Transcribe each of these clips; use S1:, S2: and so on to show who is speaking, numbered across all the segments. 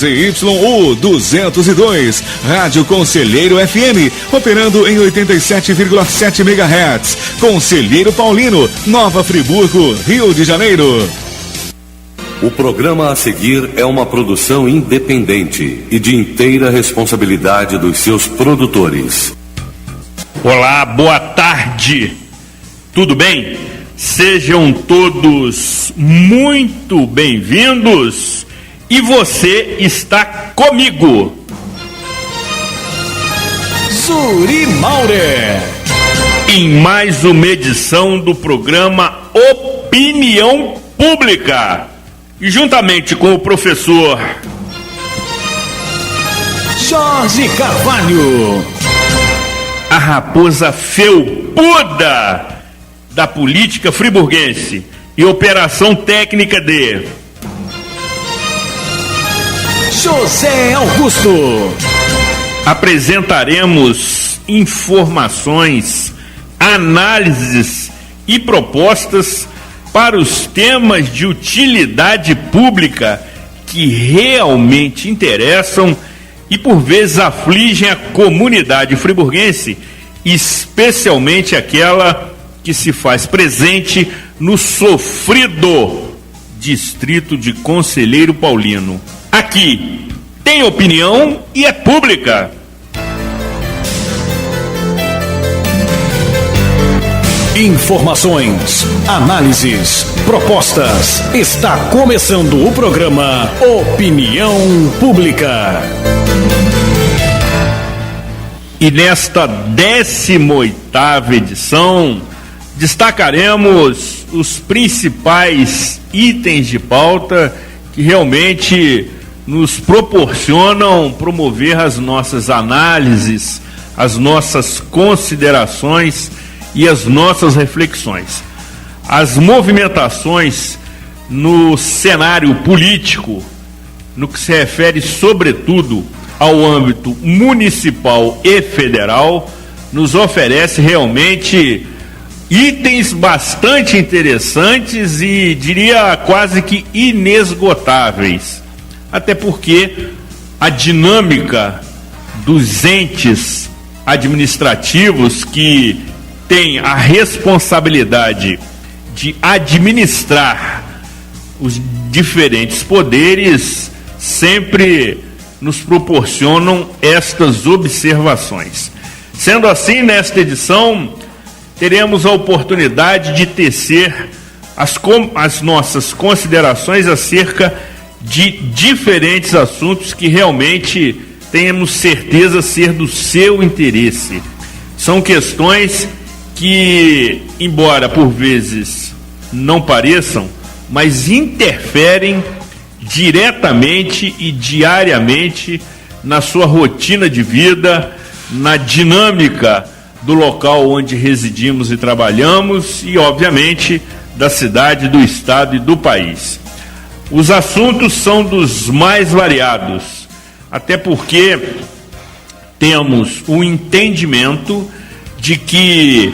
S1: ZYU 202, Rádio Conselheiro FM, operando em 87,7 MHz. Conselheiro Paulino, Nova Friburgo, Rio de Janeiro.
S2: O programa a seguir é uma produção independente e de inteira responsabilidade dos seus produtores.
S3: Olá, boa tarde. Tudo bem? Sejam todos muito bem-vindos. E você está comigo,
S1: Zuri Maurer,
S3: em mais uma edição do programa Opinião Pública. E juntamente com o professor
S1: Jorge Carvalho,
S3: a raposa felpuda da política friburguense e operação técnica de
S1: José Augusto,
S3: apresentaremos informações, análises e propostas para os temas de utilidade pública que realmente interessam e por vezes afligem a comunidade friburguense, especialmente aquela que se faz presente no sofrido distrito de Conselheiro Paulino. Aqui tem opinião e é pública.
S1: Informações, análises, propostas. Está começando o programa Opinião Pública.
S3: E nesta 18ª edição, destacaremos os principais itens de pauta que realmente nos proporcionam promover as nossas análises, as nossas considerações e as nossas reflexões. As movimentações no cenário político, no que se refere sobretudo ao âmbito municipal e federal, nos oferece realmente itens bastante interessantes e diria quase que inesgotáveis, até porque a dinâmica dos entes administrativos que têm a responsabilidade de administrar os diferentes poderes sempre nos proporcionam estas observações. Sendo assim, nesta edição teremos a oportunidade de tecer as nossas considerações acerca de diferentes assuntos que realmente temos certeza ser do seu interesse. São questões que, embora por vezes não pareçam, mas interferem diretamente e diariamente na sua rotina de vida, na dinâmica do local onde residimos e trabalhamos e, obviamente, da cidade, do estado e do país. Os assuntos são dos mais variados, até porque temos o entendimento de que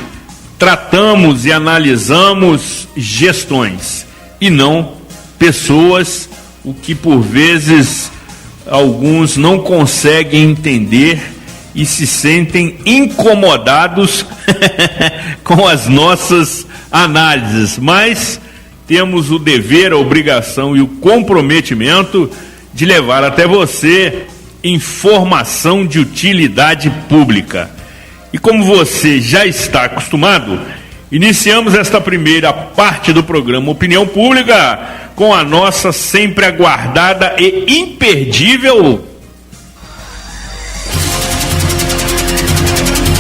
S3: tratamos e analisamos gestões e não pessoas, o que por vezes alguns não conseguem entender e se sentem incomodados com as nossas análises, mas temos o dever, a obrigação e o comprometimento de levar até você informação de utilidade pública. E como você já está acostumado, iniciamos esta primeira parte do programa Opinião Pública com a nossa sempre aguardada e imperdível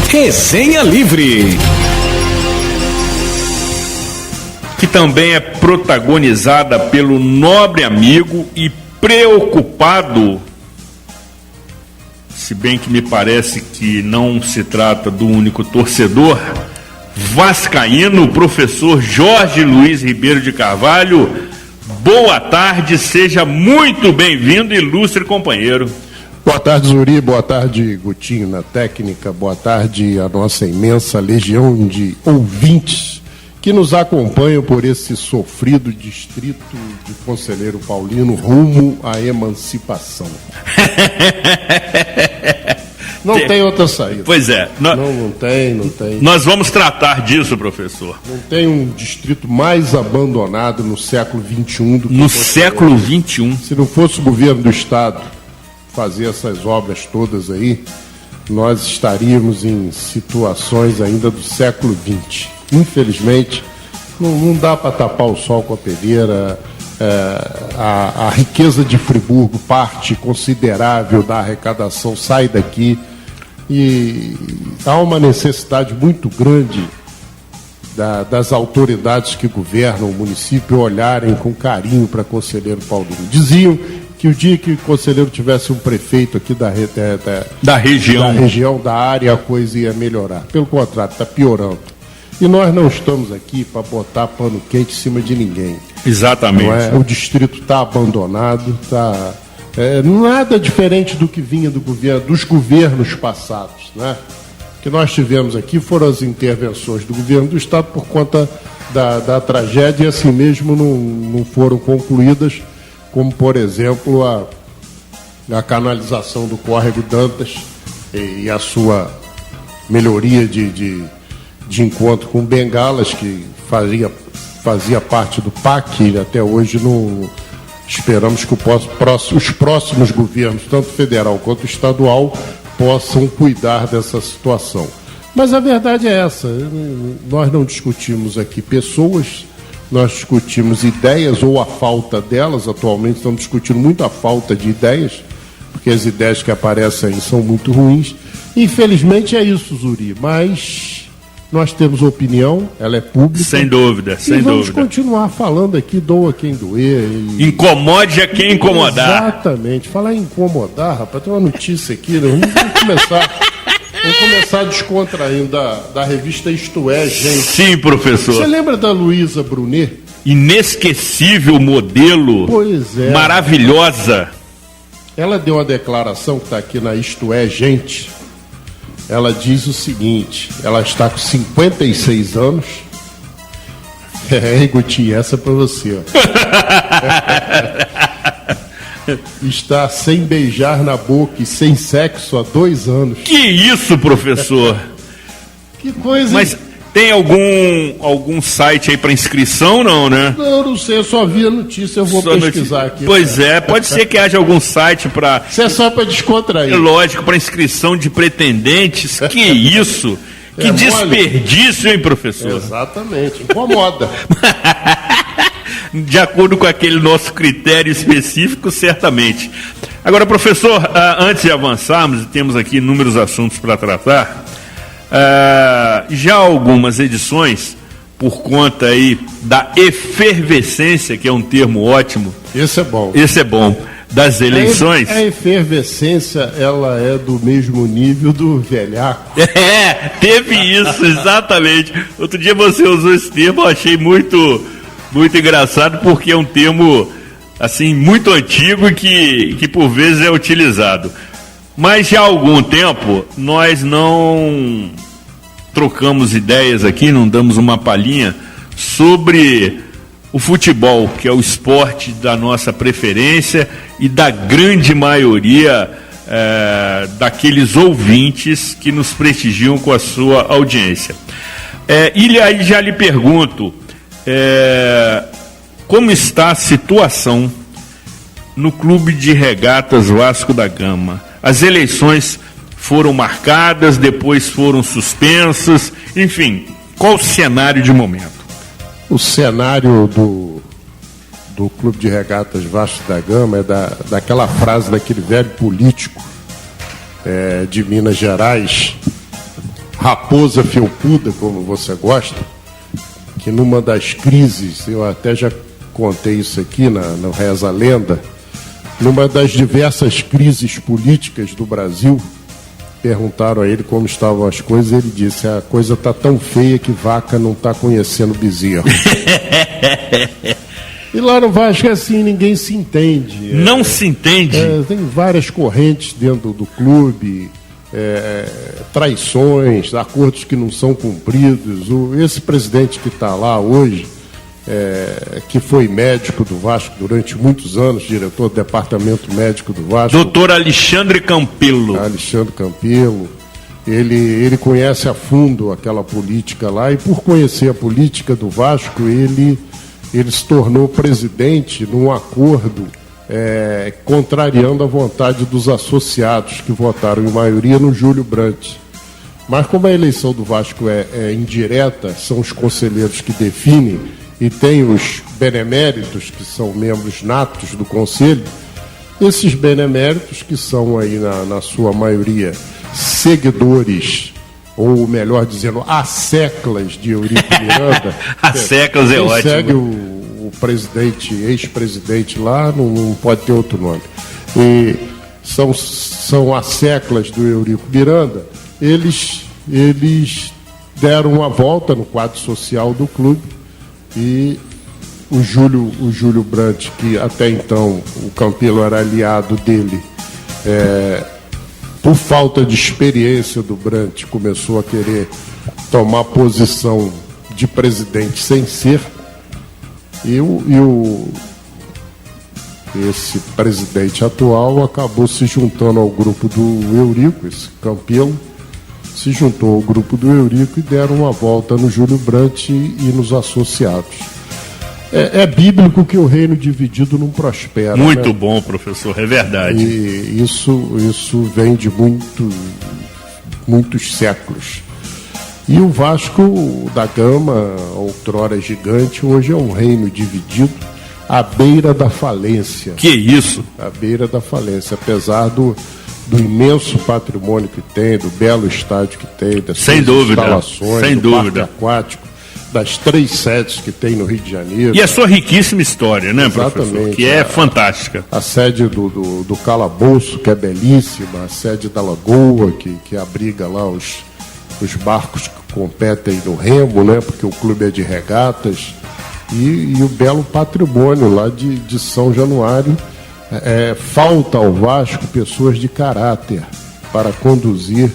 S1: Resenha Livre,
S3: que também é protagonizada pelo nobre amigo e preocupado, se bem que me parece que não se trata do único torcedor, vascaíno, o professor Jorge Luiz Ribeiro de Carvalho. Boa tarde, seja muito bem-vindo, ilustre companheiro.
S4: Boa tarde, Zuri, boa tarde, Gutinho na técnica, boa tarde a nossa imensa legião de ouvintes que nos acompanham por esse sofrido distrito de Conselheiro Paulino rumo à emancipação. Não tem outra saída.
S3: Pois é.
S4: Não tem.
S3: Nós vamos tratar disso, professor.
S4: Não tem um distrito mais abandonado no século XXI do que
S3: no século XXI.
S4: Se não fosse o governo do Estado fazer essas obras todas aí, nós estaríamos em situações ainda do século XX. Infelizmente, não dá para tapar o sol com a peneira. A riqueza de Friburgo, parte considerável da arrecadação, sai daqui. E há uma necessidade muito grande das autoridades que governam o município olharem com carinho para Conselheiro Paulino. Diziam que o dia que o Conselheiro tivesse um prefeito aqui da região, da área, a coisa ia melhorar. Pelo contrário, está piorando. E nós não estamos aqui para botar pano quente em cima de ninguém.
S3: Exatamente.
S4: Não é? O distrito está abandonado, está... nada diferente do que vinha dos governos passados, né? O que nós tivemos aqui foram as intervenções do governo do Estado por conta da tragédia e assim mesmo não foram concluídas, como por exemplo a canalização do córrego Dantas e a sua melhoria de encontro com bengalas, que fazia parte do PAC, e até hoje não... Esperamos que os próximos governos, tanto federal quanto estadual, possam cuidar dessa situação. Mas a verdade é essa, nós não discutimos aqui pessoas, nós discutimos ideias ou a falta delas. Atualmente estamos discutindo muito a falta de ideias, porque as ideias que aparecem aí são muito ruins. Infelizmente é isso, Zuri, mas... Nós temos opinião, ela é pública.
S3: Sem dúvida, sem dúvida.
S4: Vamos continuar falando aqui, doa quem doer.
S3: Incomode a quem incomodar.
S4: Exatamente. Falar em incomodar, rapaz, tem uma notícia aqui, né? Vamos começar descontraindo da revista Isto É, gente.
S3: Sim, professor.
S4: Você lembra da Luísa Brunet?
S3: Inesquecível modelo.
S4: Pois é.
S3: Maravilhosa.
S4: Ela deu uma declaração que está aqui na Isto É, gente. Ela diz o seguinte, ela está com 56 anos. Gutinho, essa é para você. Ó. Está sem beijar na boca e sem sexo há 2 anos.
S3: Que isso, professor?
S4: Que coisa.
S3: Mas tem algum site aí para inscrição, não, né?
S4: Não sei, eu só vi a notícia, eu vou pesquisar aqui.
S3: Pois é, pode ser que haja algum site para...
S4: Isso é só para descontrair.
S3: Lógico, para inscrição de pretendentes. Que isso? Que desperdício, hein, professor?
S4: Exatamente, incomoda.
S3: De acordo com aquele nosso critério específico, certamente. Agora, professor, antes de avançarmos, temos aqui inúmeros assuntos para tratar. Já algumas edições, por conta aí da efervescência, que é um termo ótimo.
S4: Esse é bom.
S3: Esse é bom. Das eleições.
S4: A efervescência, ela é do mesmo nível do velhaco.
S3: Teve isso, exatamente. Outro dia você usou esse termo, eu achei muito engraçado, porque é um termo assim, muito antigo e que por vezes é utilizado. Mas já há algum tempo nós não trocamos ideias aqui, não damos uma palhinha sobre o futebol, que é o esporte da nossa preferência e da grande maioria daqueles ouvintes que nos prestigiam com a sua audiência. E aí já lhe pergunto, como está a situação no Clube de Regatas Vasco da Gama? As eleições foram marcadas, depois foram suspensas, enfim, qual o cenário de momento?
S4: O cenário do Clube de Regatas Vasco da Gama é daquela frase daquele velho político de Minas Gerais, Raposa Felpuda, como você gosta, que numa das crises, eu até já contei isso aqui no Reza a Lenda, numa das diversas crises políticas do Brasil, perguntaram a ele como estavam as coisas, ele disse, a coisa está tão feia que vaca não está conhecendo bezerro. E lá no Vasco, assim, ninguém se entende.
S3: Não se entende?
S4: Tem várias correntes dentro do clube, traições, acordos que não são cumpridos. Esse presidente que está lá hoje, que foi médico do Vasco durante muitos anos, diretor do departamento médico do Vasco.
S3: Doutor Alexandre Campelo.
S4: Alexandre Campelo. Ele conhece a fundo aquela política lá, e por conhecer a política do Vasco, ele se tornou presidente num acordo contrariando a vontade dos associados, que votaram em maioria no Júlio Brandt. Mas como a eleição do Vasco é indireta, são os conselheiros que definem, e tem os beneméritos, que são membros natos do conselho. Esses beneméritos, que são aí na sua maioria seguidores, ou melhor dizendo, asseclas de Eurico Miranda.
S3: Asseclas é ótimo.
S4: Segue o presidente, ex-presidente lá, não pode ter outro nome. E são asseclas do Eurico Miranda. Eles deram uma volta no quadro social do clube, e o Júlio Brandt, que até então o Campelo era aliado dele, por falta de experiência do Brandt, começou a querer tomar posição de presidente sem ser, esse presidente atual acabou se juntando ao grupo do Eurico, esse Campelo, se juntou ao grupo do Eurico e deram uma volta no Júlio Brandt e nos associados. É bíblico que o reino dividido não prospera.
S3: Muito,
S4: né?
S3: bom, professor, é verdade.
S4: E isso vem de muitos séculos. E o Vasco da Gama, outrora gigante, hoje é um reino dividido à beira da falência.
S3: Que isso?
S4: À beira da falência, apesar do imenso patrimônio que tem, do belo estádio que tem, das
S3: sem dúvida,
S4: instalações,
S3: sem
S4: do
S3: dúvida.
S4: parque aquático, das 3 sedes que tem no Rio de Janeiro.
S3: E a sua riquíssima história, né,
S4: Exatamente,
S3: professor? Que é fantástica.
S4: A sede do Calabouço, que é belíssima, a sede da Lagoa, que abriga lá os barcos que competem no remo, né, porque o clube é de regatas, e o belo patrimônio lá de São Januário. Falta ao Vasco pessoas de caráter para conduzir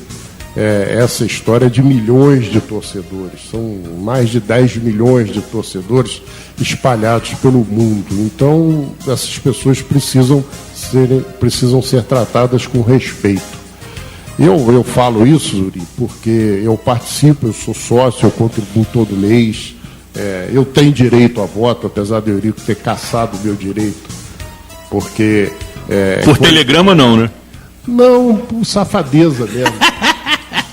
S4: essa história de milhões de torcedores. São mais de 10 milhões de torcedores espalhados pelo mundo. Então, essas pessoas precisam ser tratadas com respeito. Eu falo isso, Zuri, porque eu participo, eu sou sócio, eu contribuo todo mês. Eu tenho direito a voto, apesar de Eurico ter caçado o meu direito. Porque...
S3: por telegrama não, né?
S4: Não, por safadeza mesmo.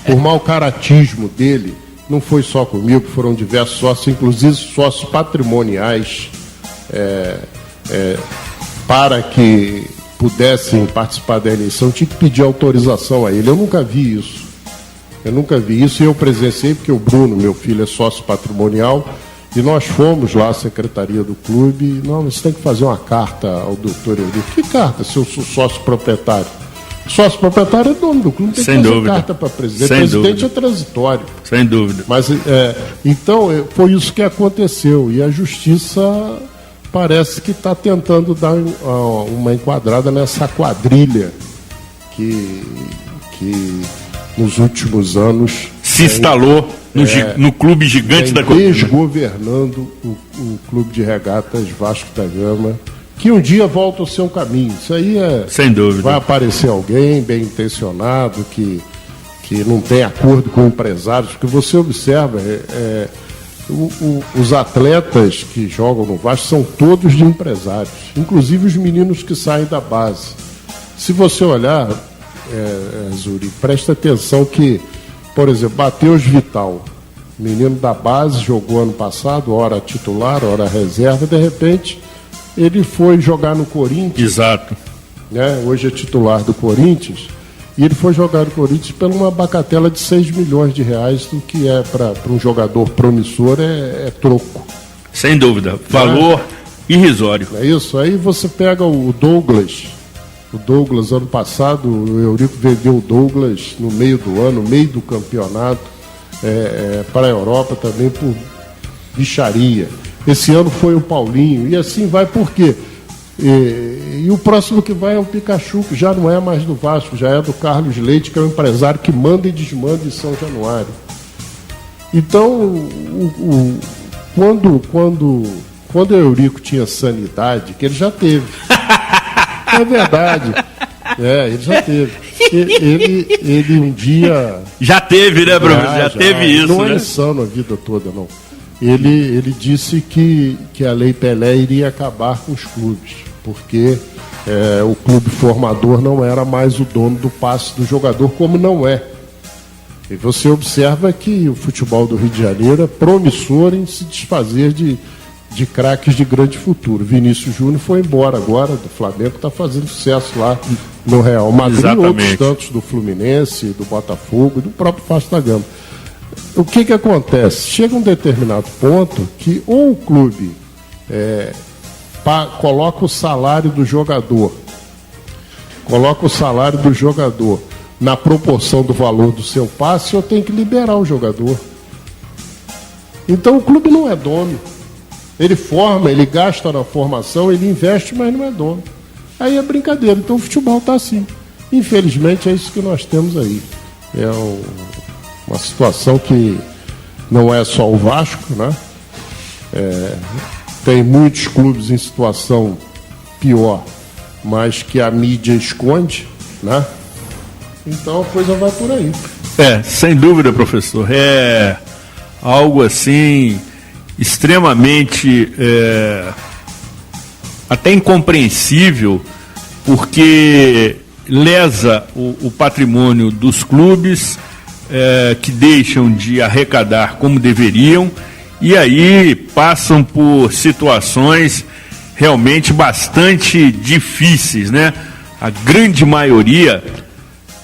S4: Por mau caratismo dele. Não foi só comigo, foram diversos sócios, inclusive sócios patrimoniais, para que pudessem participar da eleição, tinha que pedir autorização a ele. Eu nunca vi isso. E eu presenciei, porque o Bruno, meu filho, é sócio patrimonial. E nós fomos lá à secretaria do clube. Não, você tem que fazer uma carta ao doutor Eurico. Que carta, se eu sou sócio proprietário? Sócio proprietário é dono do clube, não tem que fazer carta para presidente. Presidente é transitório.
S3: Sem dúvida.
S4: Mas, então, foi isso que aconteceu. E a justiça parece que está tentando dar uma enquadrada nessa quadrilha que nos últimos anos
S3: se instalou no clube gigante da colina,
S4: desgovernando o clube de regatas Vasco da Gama, que um dia volta ao seu caminho. Isso aí
S3: sem dúvida.
S4: Vai aparecer alguém bem intencionado que não tem acordo com empresários, porque você observa os atletas que jogam no Vasco são todos de empresários, inclusive os meninos que saem da base. Se você olhar, Zuri, presta atenção que, por exemplo, Matheus Vital, menino da base, jogou ano passado, hora titular, hora reserva, de repente ele foi jogar no Corinthians.
S3: Exato.
S4: Né? Hoje é titular do Corinthians, e ele foi jogar no Corinthians por uma bagatela de 6 milhões de reais, do que para um jogador promissor é troco.
S3: Sem dúvida, valor irrisório.
S4: É isso, aí você pega o Douglas. O Douglas, ano passado, o Eurico vendeu o Douglas no meio do ano, meio do campeonato, para a Europa também por bicharia. Esse ano foi o Paulinho, e assim vai, por quê? E o próximo que vai é o Pikachu, que já não é mais do Vasco, já é do Carlos Leite, que é o empresário que manda e desmanda em São Januário. Então, quando o Eurico tinha sanidade, que ele já teve. É verdade. Ele já teve. Ele um dia...
S3: Já teve, né, professor? Já teve isso,
S4: não
S3: né?
S4: é insano a vida toda, não. Ele disse que a Lei Pelé iria acabar com os clubes, porque o clube formador não era mais o dono do passe do jogador, como não é. E você observa que o futebol do Rio de Janeiro é promissor em se desfazer de craques de grande futuro. Vinícius Júnior foi embora agora do Flamengo, está fazendo sucesso lá no Real Madrid, e outros tantos do Fluminense, do Botafogo e do próprio Vasco da Gama. O que acontece? Chega um determinado ponto que ou o clube coloca o salário do jogador na proporção do valor do seu passe, ou tem que liberar o jogador. Então o clube não é dono. Ele forma, ele gasta na formação, ele investe, mas não é dono. Aí é brincadeira. Então o futebol está assim. Infelizmente é isso que nós temos aí. É uma situação que não é só o Vasco, né? Tem muitos clubes em situação pior, mas que a mídia esconde, né? Então a coisa vai por aí.
S3: Sem dúvida, professor. É algo assim extremamente até incompreensível, porque lesa o patrimônio dos clubes, que deixam de arrecadar como deveriam, e aí passam por situações realmente bastante difíceis, né? A grande maioria,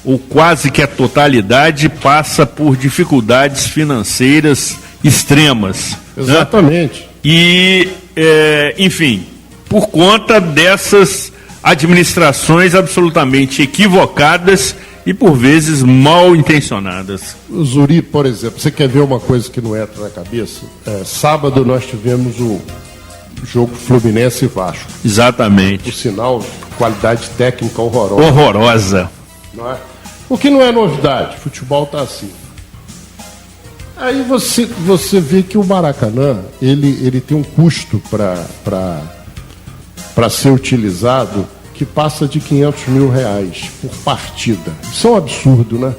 S3: ou quase que a totalidade, passa por dificuldades financeiras extremas.
S4: Exatamente.
S3: Né? E, enfim, por conta dessas administrações absolutamente equivocadas e, por vezes, mal intencionadas.
S4: Zuri, por exemplo, você quer ver uma coisa que não entra na cabeça? Sábado nós tivemos o jogo Fluminense e Vasco.
S3: Exatamente.
S4: Por sinal, qualidade técnica horrorosa.
S3: Horrorosa.
S4: Não é? O que não é novidade, futebol está assim. Aí você vê que o Maracanã, ele tem um custo para ser utilizado que passa de R$500 mil por partida. Isso é um absurdo, né?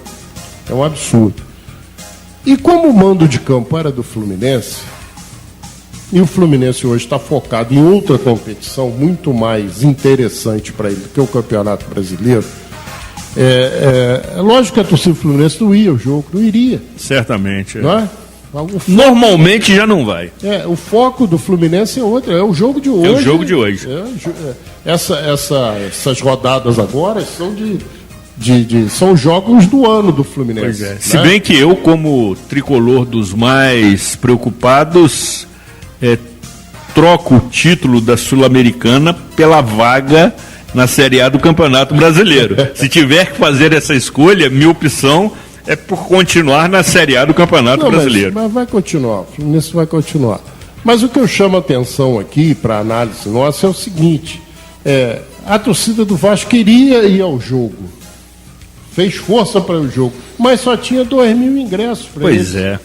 S4: É um absurdo. E como o mando de campo era do Fluminense, e o Fluminense hoje está focado em outra competição muito mais interessante para ele do que o Campeonato Brasileiro, lógico que a torcida do Fluminense não ia ao jogo, não iria.
S3: Certamente.
S4: Não é?
S3: Normalmente já não vai.
S4: O foco do Fluminense é outro, é o jogo de hoje.
S3: É o jogo de hoje.
S4: Essas rodadas agora são são jogos do ano do Fluminense.
S3: Pois é.
S4: Né?
S3: Se bem que eu, como tricolor dos mais preocupados, troco o título da Sul-Americana pela vaga na Série A do Campeonato Brasileiro. Se tiver que fazer essa escolha, minha opção é por continuar na Série A do Campeonato Brasileiro.
S4: Mas vai continuar, o Fluminense vai continuar. Mas o que eu chamo a atenção aqui, para análise nossa, é o seguinte: a torcida do Vasco queria ir ao jogo, fez força para o jogo, mas só tinha 2.000 ingressos.
S3: Pois é.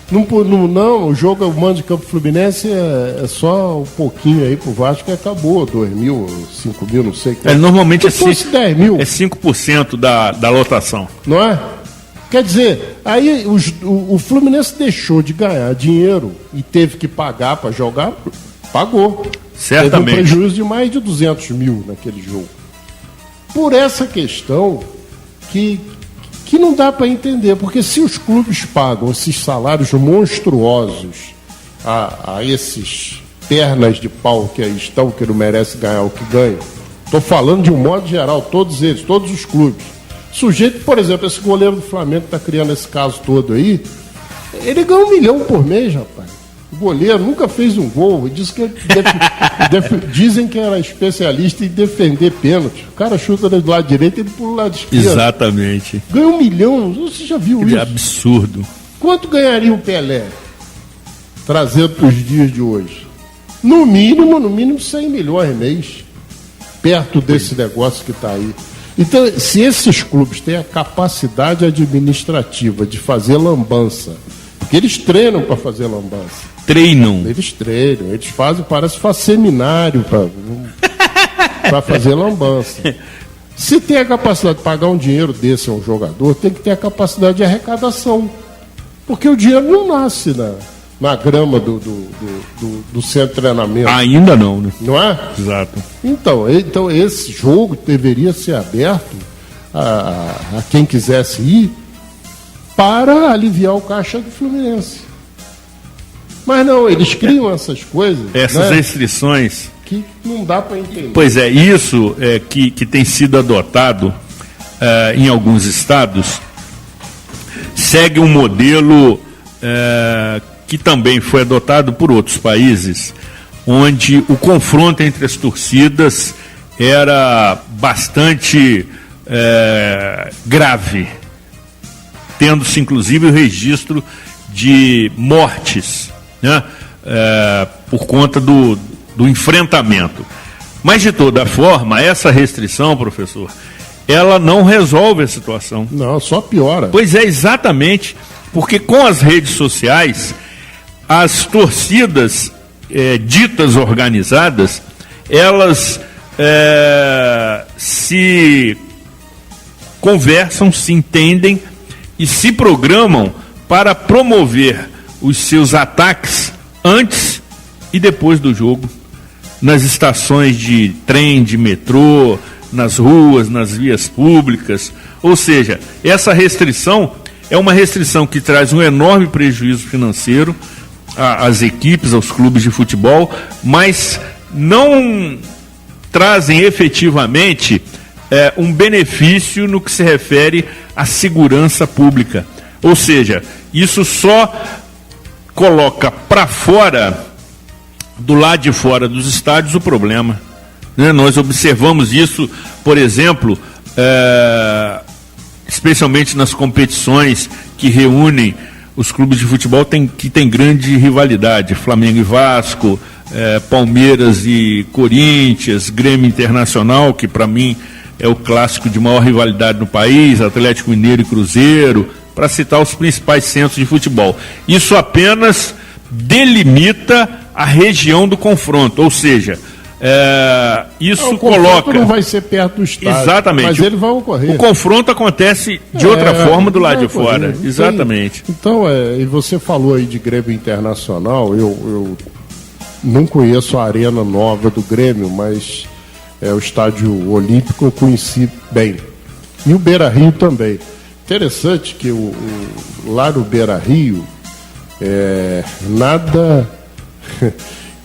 S4: Não, o jogo, o mando de campo Fluminense é só um pouquinho aí pro Vasco e acabou, 2.000, 5.000, não sei.
S3: Normalmente
S4: se fosse 10 mil.
S3: É 5% da lotação.
S4: Não é? Quer dizer, aí o Fluminense deixou de ganhar dinheiro e teve que pagar para jogar, pagou.
S3: Certamente.
S4: Teve um prejuízo de mais de 200 mil naquele jogo. Por essa questão que não dá para entender, porque se os clubes pagam esses salários monstruosos a esses pernas de pau que aí estão, que não merecem ganhar o que ganham, estou falando de um modo geral, todos eles, todos os clubes. Sujeito, por exemplo, esse goleiro do Flamengo que está criando esse caso todo aí, ele ganha R$1 milhão por mês, rapaz. O goleiro nunca fez um gol. Diz que dizem que era especialista em defender pênalti. O cara chuta do lado direito e ele pula do lado esquerdo.
S3: Exatamente.
S4: Ganha R$1 milhão. Você já viu isso?
S3: É absurdo.
S4: Quanto ganharia o Pelé? Trazendo para os dias de hoje. No mínimo 100 milhões mês, perto desse negócio que está aí. Então, se esses clubes têm a capacidade administrativa de fazer lambança, porque eles treinam para fazer lambança. Eles treinam, eles parece seminário para fazer lambança. Se tem a capacidade de pagar um dinheiro desse a um jogador, tem que ter a capacidade de arrecadação. Porque o dinheiro não nasce na grama do centro de treinamento.
S3: Ainda não, né?
S4: Não é?
S3: Exato.
S4: Então esse jogo deveria ser aberto a quem quisesse ir para aliviar o caixa do Fluminense. Mas não, eles criam essas coisas.
S3: Essas
S4: né?
S3: restrições.
S4: Que não dá para entender.
S3: Pois é, isso que tem sido adotado em alguns estados segue um modelo que também foi adotado por outros países, onde o confronto entre as torcidas era bastante grave, tendo-se inclusive o registro de mortes, né, por conta do enfrentamento. Mas, de toda forma, essa restrição, professor, ela não resolve a situação.
S4: Não, só piora.
S3: Pois é, exatamente, porque com as redes sociais, as torcidas ditas organizadas, elas se conversam, se entendem e se programam para promover os seus ataques antes e depois do jogo, nas estações de trem, de metrô, nas ruas, nas vias públicas. Ou seja, essa restrição é uma restrição que traz um enorme prejuízo financeiro às equipes, aos clubes de futebol, mas não trazem efetivamente um benefício no que se refere à segurança pública. Ou seja, isso só coloca para fora, do lado de fora dos estádios, o problema. Né? Nós observamos isso, por exemplo, especialmente nas competições que reúnem os clubes de futebol que tem grande rivalidade, Flamengo e Vasco, Palmeiras e Corinthians, Grêmio Internacional, que para mim é o clássico de maior rivalidade no país, Atlético Mineiro e Cruzeiro, para citar os principais centros de futebol. Isso apenas delimita a região do confronto, ou seja, isso
S4: o
S3: coloca...
S4: não vai ser perto do estádio,
S3: exatamente,
S4: mas ele vai ocorrer.
S3: O confronto acontece de outra forma do lado de fora. Exatamente.
S4: Então, e você falou aí de Grêmio Internacional, eu não conheço a arena nova do Grêmio, mas o estádio Olímpico eu conheci bem. E o Beira-Rio também. Interessante que lá no Beira-Rio, nada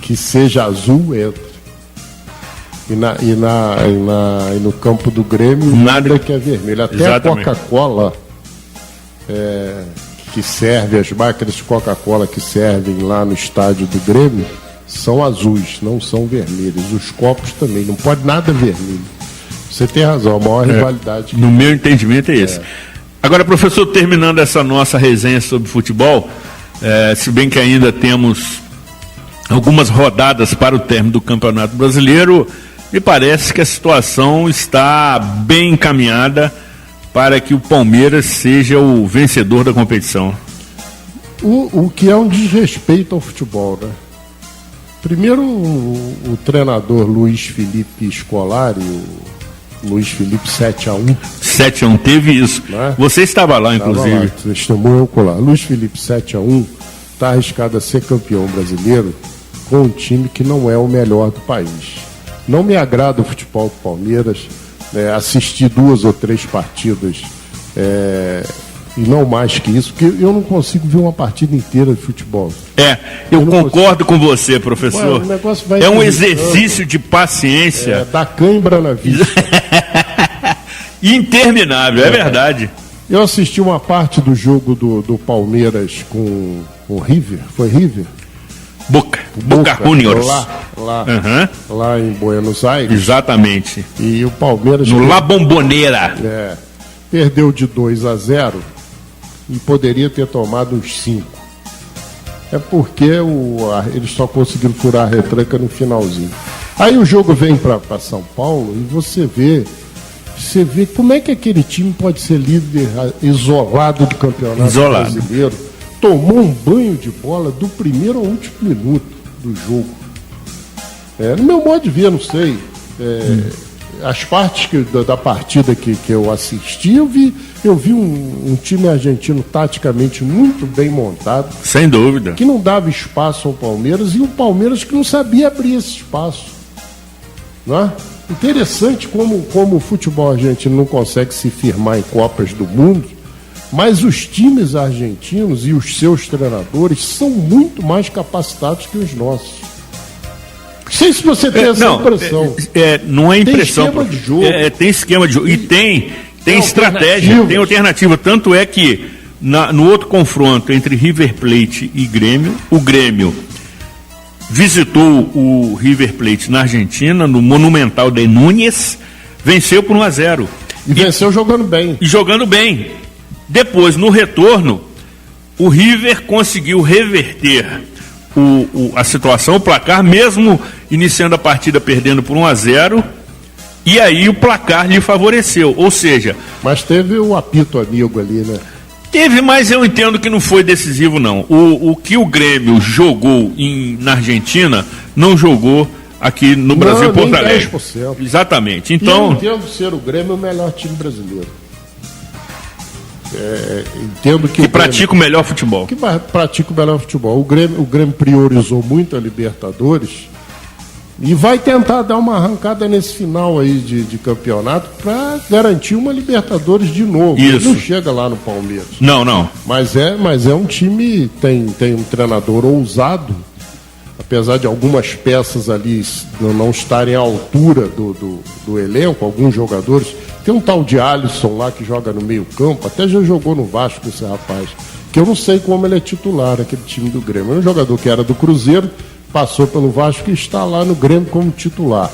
S4: que seja azul entra. E no campo do Grêmio, nada que é vermelho. Até exatamente. A Coca-Cola, que serve, as máquinas de Coca-Cola que servem lá no estádio do Grêmio, são azuis, não são vermelhos. Os copos também, não pode nada vermelho. Você tem razão, a maior rivalidade.
S3: No meu entendimento é esse. Agora, professor, terminando essa nossa resenha sobre futebol, se bem que ainda temos algumas rodadas para o término do Campeonato Brasileiro, me parece que a situação está bem encaminhada para que o Palmeiras seja o vencedor da competição.
S4: O que é um desrespeito ao futebol, né? Primeiro, o treinador Luiz Felipe Scolari, o Luiz Felipe 7-1.
S3: 7-1, teve isso. Né? Você estava lá, inclusive.
S4: Testemunho ocular. Luiz Felipe 7-1 está arriscado a ser campeão brasileiro com um time que não é o melhor do país. Não me agrada o futebol do Palmeiras. Assisti 2 ou 3 partidas e não mais que isso, porque eu não consigo ver uma partida inteira de futebol.
S3: Eu concordo com você, professor. É um exercício de paciência.
S4: Da cãibra na vista.
S3: Interminável, é verdade.
S4: Eu assisti uma parte do jogo do Palmeiras com o River. Foi River?
S3: Boca Juniors.
S4: Lá em Buenos Aires.
S3: Exatamente.
S4: E o Palmeiras...
S3: No La Bombonera.
S4: Perdeu de 2-0 e poderia ter tomado uns 5. é porque eles só conseguiram furar a retranca no finalzinho. Aí o jogo vem para São Paulo e você vê como é que aquele time pode ser líder isolado do Campeonato Brasileiro. Tomou um banho de bola do primeiro ao último minuto do jogo. No meu modo de ver, não sei. As partes da partida que eu assisti, eu vi um time argentino taticamente muito bem montado.
S3: Sem dúvida.
S4: Que não dava espaço ao Palmeiras, e um Palmeiras que não sabia abrir esse espaço. Não é? Interessante como o futebol argentino não consegue se firmar em Copas do Mundo, mas os times argentinos e os seus treinadores são muito mais capacitados que os nossos. Não sei se você tem essa impressão.
S3: Não é impressão.
S4: Tem esquema de jogo.
S3: Tem esquema de jogo. E tem estratégia, tem alternativa. Tanto é que no outro confronto entre River Plate e Grêmio, o Grêmio visitou o River Plate na Argentina, no Monumental de Núñez, venceu por 1-0.
S4: E venceu jogando bem.
S3: E jogando bem. Depois, no retorno, o River conseguiu reverter a situação, o placar, mesmo iniciando a partida perdendo por 1-0, e aí o placar lhe favoreceu. Ou seja...
S4: Mas teve o apito amigo ali, né?
S3: Teve, mas eu entendo que não foi decisivo, não. O que o Grêmio jogou na Argentina, não jogou aqui no Brasil, em Porto Alegre.
S4: 10%.
S3: Exatamente. Então,
S4: eu entendo ser o Grêmio o melhor time brasileiro. Entendo que
S3: pratica o melhor futebol.
S4: Que pratica o melhor futebol. O Grêmio priorizou muito a Libertadores e vai tentar dar uma arrancada nesse final aí de campeonato para garantir uma Libertadores de novo.
S3: Isso.
S4: Ele não chega lá no Palmeiras.
S3: Não.
S4: Mas é um time, tem um treinador ousado, apesar de algumas peças ali não estarem à altura do elenco, alguns jogadores. Tem um tal de Alisson lá que joga no meio campo, até já jogou no Vasco esse rapaz, que eu não sei como ele é titular naquele time do Grêmio. É um jogador que era do Cruzeiro, passou pelo Vasco e está lá no Grêmio como titular.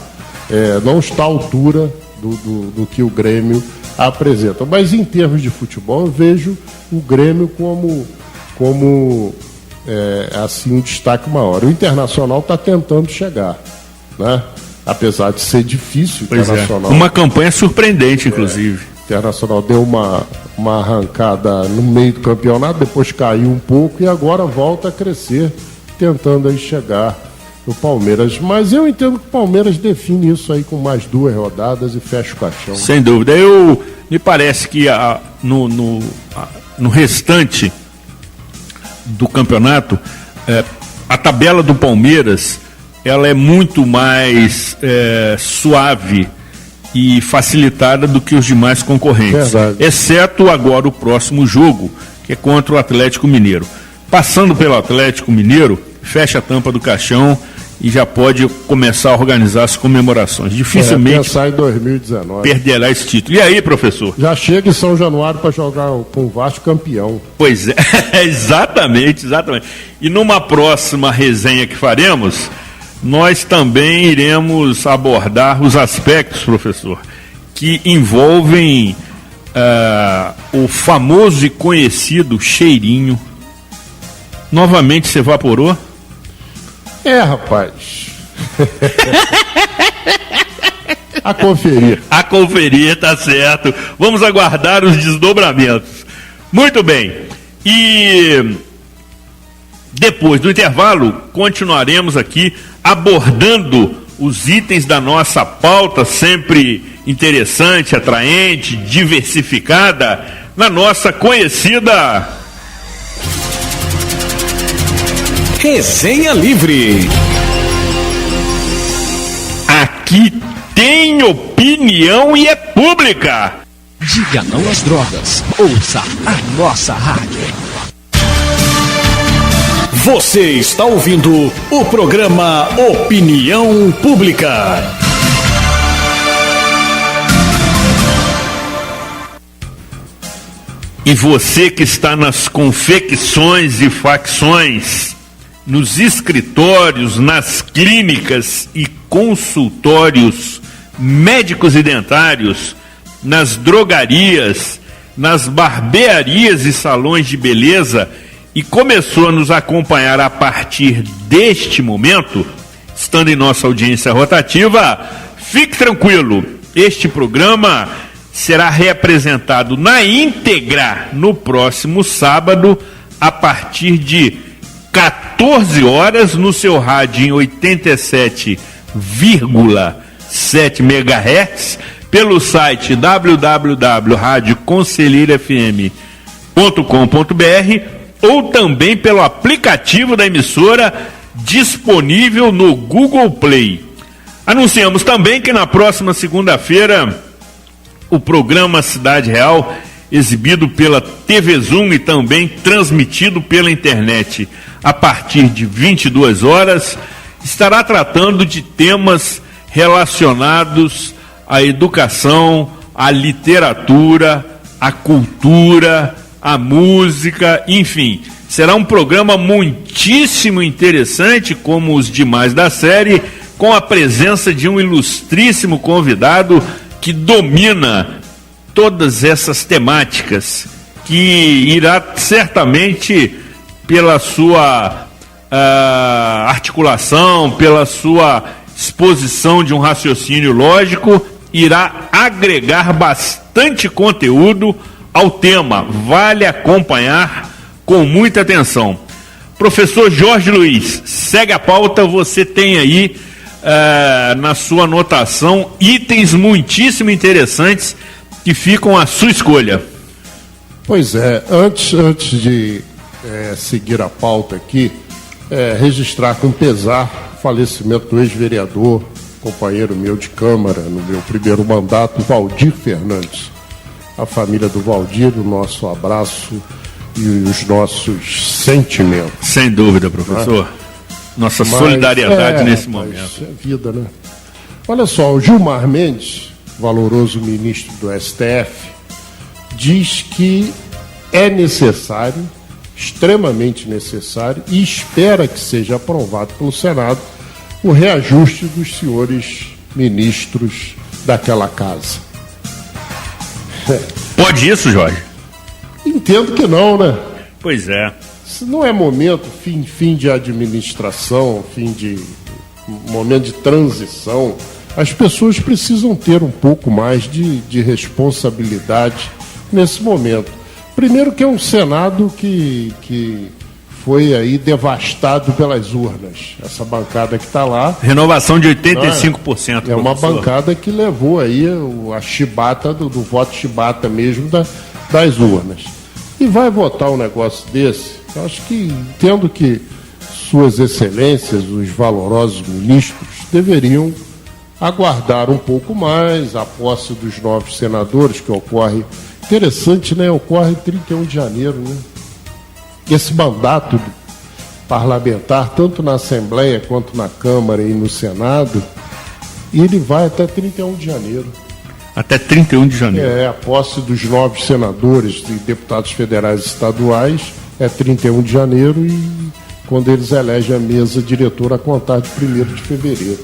S4: Não está à altura do que o Grêmio apresenta. Mas em termos de futebol, eu vejo o Grêmio como assim, um destaque maior. O Internacional está tentando chegar, né? Apesar de ser difícil, o Internacional.
S3: Uma campanha surpreendente, inclusive.
S4: O Internacional deu uma arrancada no meio do campeonato, depois caiu um pouco e agora volta a crescer, tentando aí chegar no Palmeiras. Mas eu entendo que o Palmeiras define isso aí com mais 2 rodadas e fecha o caixão.
S3: Sem dúvida. Me parece que no restante do campeonato, a tabela do Palmeiras, ela é muito mais suave e facilitada do que os demais concorrentes.
S4: Verdade.
S3: Exceto agora o próximo jogo, que é contra o Atlético Mineiro. Passando pelo Atlético Mineiro, fecha a tampa do caixão e já pode começar a organizar as comemorações. Dificilmente
S4: pensar em 2019.
S3: Perderá esse título. E aí, professor?
S4: Já chega em São Januário para jogar com o Vasco campeão.
S3: Pois é, exatamente. E numa próxima resenha que faremos, nós também iremos abordar os aspectos, professor, que envolvem o famoso e conhecido cheirinho. Novamente se evaporou?
S4: Rapaz. A conferir,
S3: tá certo. Vamos aguardar os desdobramentos. Muito bem. E depois do intervalo, continuaremos aqui abordando os itens da nossa pauta, sempre interessante, atraente, diversificada, na nossa conhecida
S1: Resenha Livre.
S3: Aqui tem opinião e é pública.
S1: Diga não às drogas. Ouça a nossa rádio. Você está ouvindo o programa Opinião Pública.
S3: E você que está nas confecções e facções, nos escritórios, nas clínicas e consultórios médicos e dentários, nas drogarias, nas barbearias e salões de beleza e começou a nos acompanhar a partir deste momento, estando em nossa audiência rotativa, fique tranquilo, este programa será reapresentado na íntegra no próximo sábado, a partir de 14 horas, no seu rádio em 87,7 MHz, pelo site www.radioconselheirofm.com.br ou também pelo aplicativo da emissora disponível no Google Play. Anunciamos também que na próxima segunda-feira o programa Cidade Real, exibido pela TV Zoom e também transmitido pela internet a partir de 22 horas, estará tratando de temas relacionados à educação, à literatura, à cultura, à música, enfim. Será um programa muitíssimo interessante, como os demais da série, com a presença de um ilustríssimo convidado que domina todas essas temáticas, que irá certamente, pela sua articulação, pela sua exposição de um raciocínio lógico, irá agregar bastante conteúdo ao tema. Vale acompanhar com muita atenção. Professor Jorge Luiz, segue a pauta, você tem aí na sua anotação itens muitíssimo interessantes que ficam à sua escolha.
S4: Pois é, antes de seguir a pauta aqui, registrar com pesar o falecimento do ex-vereador, companheiro meu de Câmara, no meu primeiro mandato, Valdir Fernandes. A família do Valdir, o nosso abraço e os nossos sentimentos.
S3: Sem dúvida, professor. Nossa solidariedade nesse momento.
S4: É vida, né? Olha só, o Gilmar Mendes, valoroso ministro do STF, diz que é necessário, extremamente necessário, e espera que seja aprovado pelo Senado o reajuste dos senhores ministros daquela casa.
S3: Pode isso, Jorge?
S4: Entendo que não, né?
S3: Pois é.
S4: Isso não é momento, fim de administração, momento de transição. As pessoas precisam ter um pouco mais de responsabilidade nesse momento. Primeiro que é um Senado que foi aí devastado pelas urnas. Essa bancada que está lá...
S3: Renovação de 85%.
S4: É uma bancada que levou aí a chibata, do voto chibata mesmo das urnas. E vai votar um negócio desse? Eu acho que, entendo que suas excelências, os valorosos ministros, deveriam aguardar um pouco mais a posse dos novos senadores, que ocorre... Interessante, né? Ocorre 31 de janeiro, né? Esse mandato parlamentar, tanto na Assembleia quanto na Câmara e no Senado, ele vai até 31 de janeiro.
S3: Até 31 de janeiro.
S4: A posse dos novos senadores e deputados federais e estaduais é 31 de janeiro e quando eles elegem a mesa diretora a contar de 1º de fevereiro.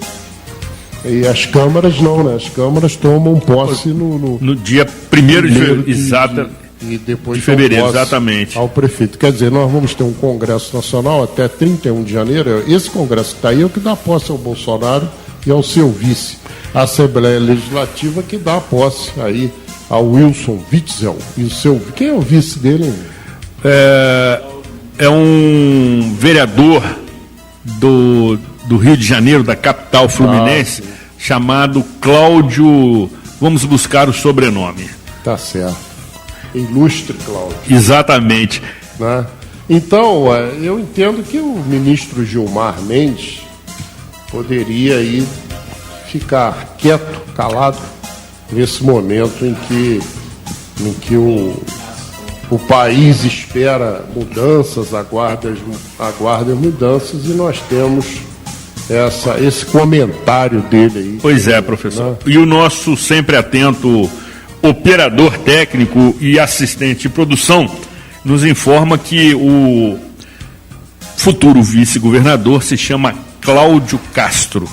S4: E as câmaras não, né? As câmaras tomam posse no
S3: dia 1º de fevereiro, exatamente.
S4: Ao prefeito. Quer dizer, nós vamos ter um Congresso Nacional até 31 de janeiro. Esse Congresso que está aí é o que dá posse ao Bolsonaro e ao seu vice. A Assembleia Legislativa que dá posse aí ao Wilson Witzel. E quem é o vice dele?
S3: É um vereador do Rio de Janeiro, da capital fluminense, chamado Cláudio, vamos buscar o sobrenome.
S4: Tá certo. Ilustre Cláudio.
S3: Exatamente.
S4: Né? Então, eu entendo que o ministro Gilmar Mendes poderia aí ficar quieto, calado, nesse momento em que o país espera mudanças, aguarda mudanças, e nós temos esse comentário dele aí.
S3: Pois é, professor. Né? E o nosso sempre atento operador técnico e assistente de produção nos informa que o futuro vice-governador se chama Cláudio Castro,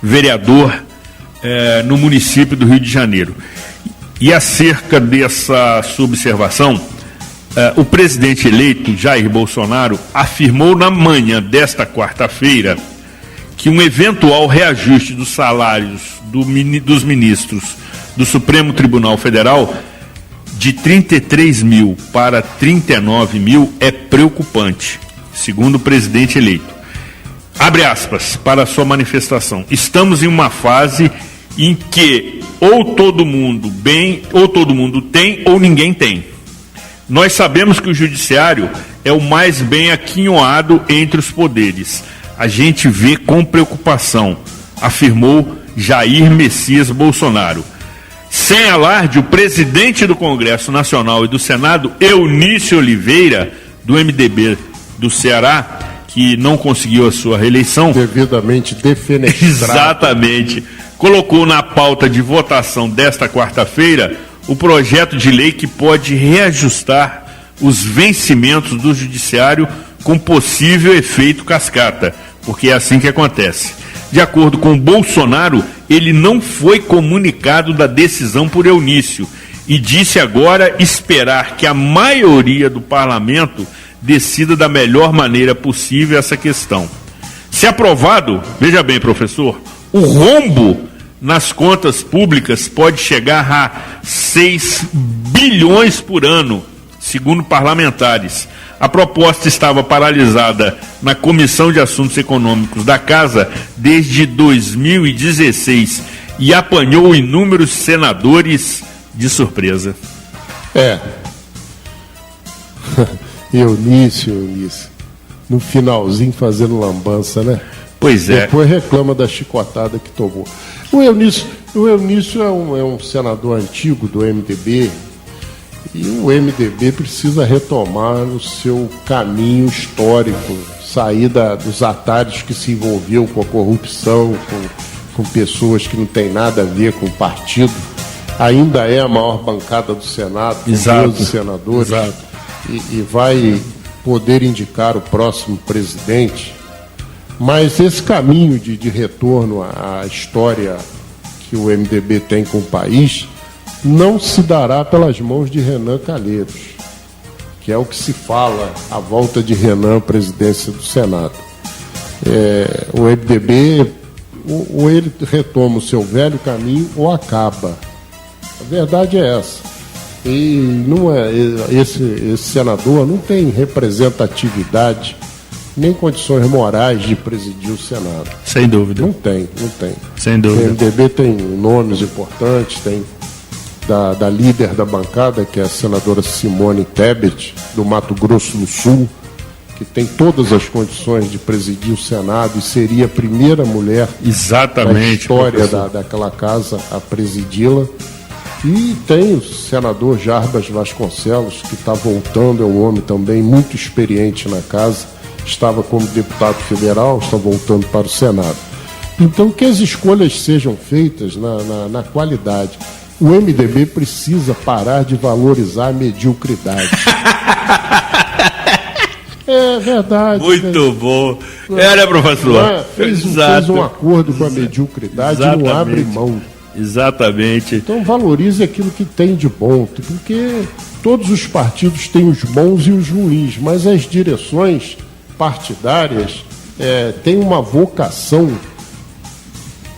S3: vereador no município do Rio de Janeiro. E acerca dessa subservação, O presidente eleito, Jair Bolsonaro, afirmou na manhã desta quarta-feira que um eventual reajuste dos salários dos ministros do Supremo Tribunal Federal de 33 mil para 39 mil é preocupante, segundo o presidente eleito. Abre aspas para a sua manifestação. Estamos em uma fase em que ou todo mundo tem ou ninguém tem. Nós sabemos que o judiciário é o mais bem aquinhoado entre os poderes. A gente vê com preocupação, afirmou Jair Messias Bolsonaro. Sem alarde, o presidente do Congresso Nacional e do Senado, Eunício Oliveira, do MDB do Ceará, que não conseguiu a sua reeleição,
S4: devidamente defenestrado.
S3: Exatamente. Colocou na pauta de votação desta quarta-feira o projeto de lei que pode reajustar os vencimentos do judiciário com possível efeito cascata, porque é assim que acontece. De acordo com Bolsonaro, ele não foi comunicado da decisão por Eunício e disse agora esperar que a maioria do parlamento decida da melhor maneira possível essa questão. Se aprovado, veja bem, professor, o rombo nas contas públicas pode chegar a 6 bilhões por ano, segundo parlamentares. A proposta estava paralisada na Comissão de Assuntos Econômicos da Casa desde 2016 e apanhou inúmeros senadores de surpresa. Eunício,
S4: no finalzinho fazendo lambança, né?
S3: Pois é.
S4: Depois reclama da chicotada que tomou. O Eunício é um senador antigo do MDB, e o MDB precisa retomar o seu caminho histórico, sair dos atalhos que se envolveu com a corrupção, com pessoas que não tem nada a ver com o partido. Ainda é a maior bancada do Senado, com 12 senadores.
S3: Exato.
S4: E vai poder indicar o próximo presidente, mas esse caminho de retorno à história que o MDB tem com o país não se dará pelas mãos de Renan Calheiros, que é o que se fala à volta de Renan à presidência do Senado. O MDB, ou ele retoma o seu velho caminho ou acaba. A verdade é essa. E não é, esse senador não tem representatividade nem condições morais de presidir o Senado.
S3: Sem dúvida.
S4: Não tem.
S3: Sem dúvida.
S4: O MDB tem nomes importantes, tem da líder da bancada, que é a senadora Simone Tebet, do Mato Grosso do Sul, que tem todas as condições de presidir o Senado e seria a primeira mulher da história daquela casa a presidi-la. E tem o senador Jarbas Vasconcelos, que está voltando, é um homem também muito experiente na casa, estava como deputado federal, está voltando para o Senado. Então, que as escolhas sejam feitas na qualidade. O MDB precisa parar de valorizar a mediocridade. É verdade.
S3: Muito bom. Né, professor?
S4: Fez um acordo com a mediocridade e não abre mão.
S3: Exatamente.
S4: Então valorize aquilo que tem de bom, porque todos os partidos têm os bons e os ruins, mas as direções partidárias têm uma vocação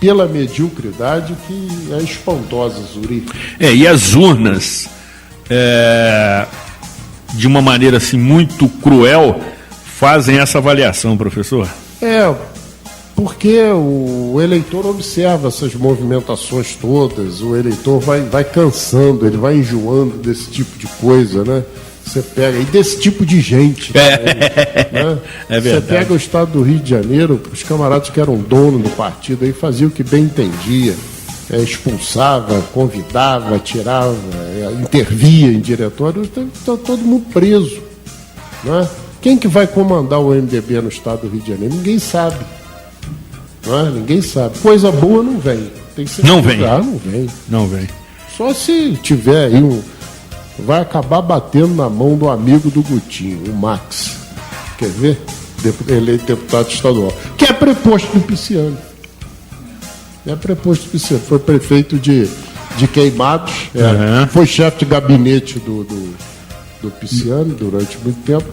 S4: pela mediocridade que é espantosa, Zuri.
S3: E as urnas, de uma maneira assim muito cruel, fazem essa avaliação, professor?
S4: Porque o eleitor observa essas movimentações todas, o eleitor vai cansando, ele vai enjoando desse tipo de coisa, né? Você pega, e desse tipo de gente. Né?
S3: É verdade.
S4: Você pega o estado do Rio de Janeiro, os camaradas que eram donos do partido aí faziam o que bem entendia. Expulsava, convidava, tirava, intervia em diretório, está todo mundo preso. Né? Quem que vai comandar o MDB no estado do Rio de Janeiro? Ninguém sabe. Ninguém sabe. Coisa boa não vem. Tem que ser
S3: não vem.
S4: Não vem. Só se tiver aí vai acabar batendo na mão do amigo do Gutinho, o Max. Quer ver? Eleito deputado estadual. Que é preposto do Pisciano. Foi prefeito de Queimados. Foi chefe de gabinete do Pisciani durante muito tempo.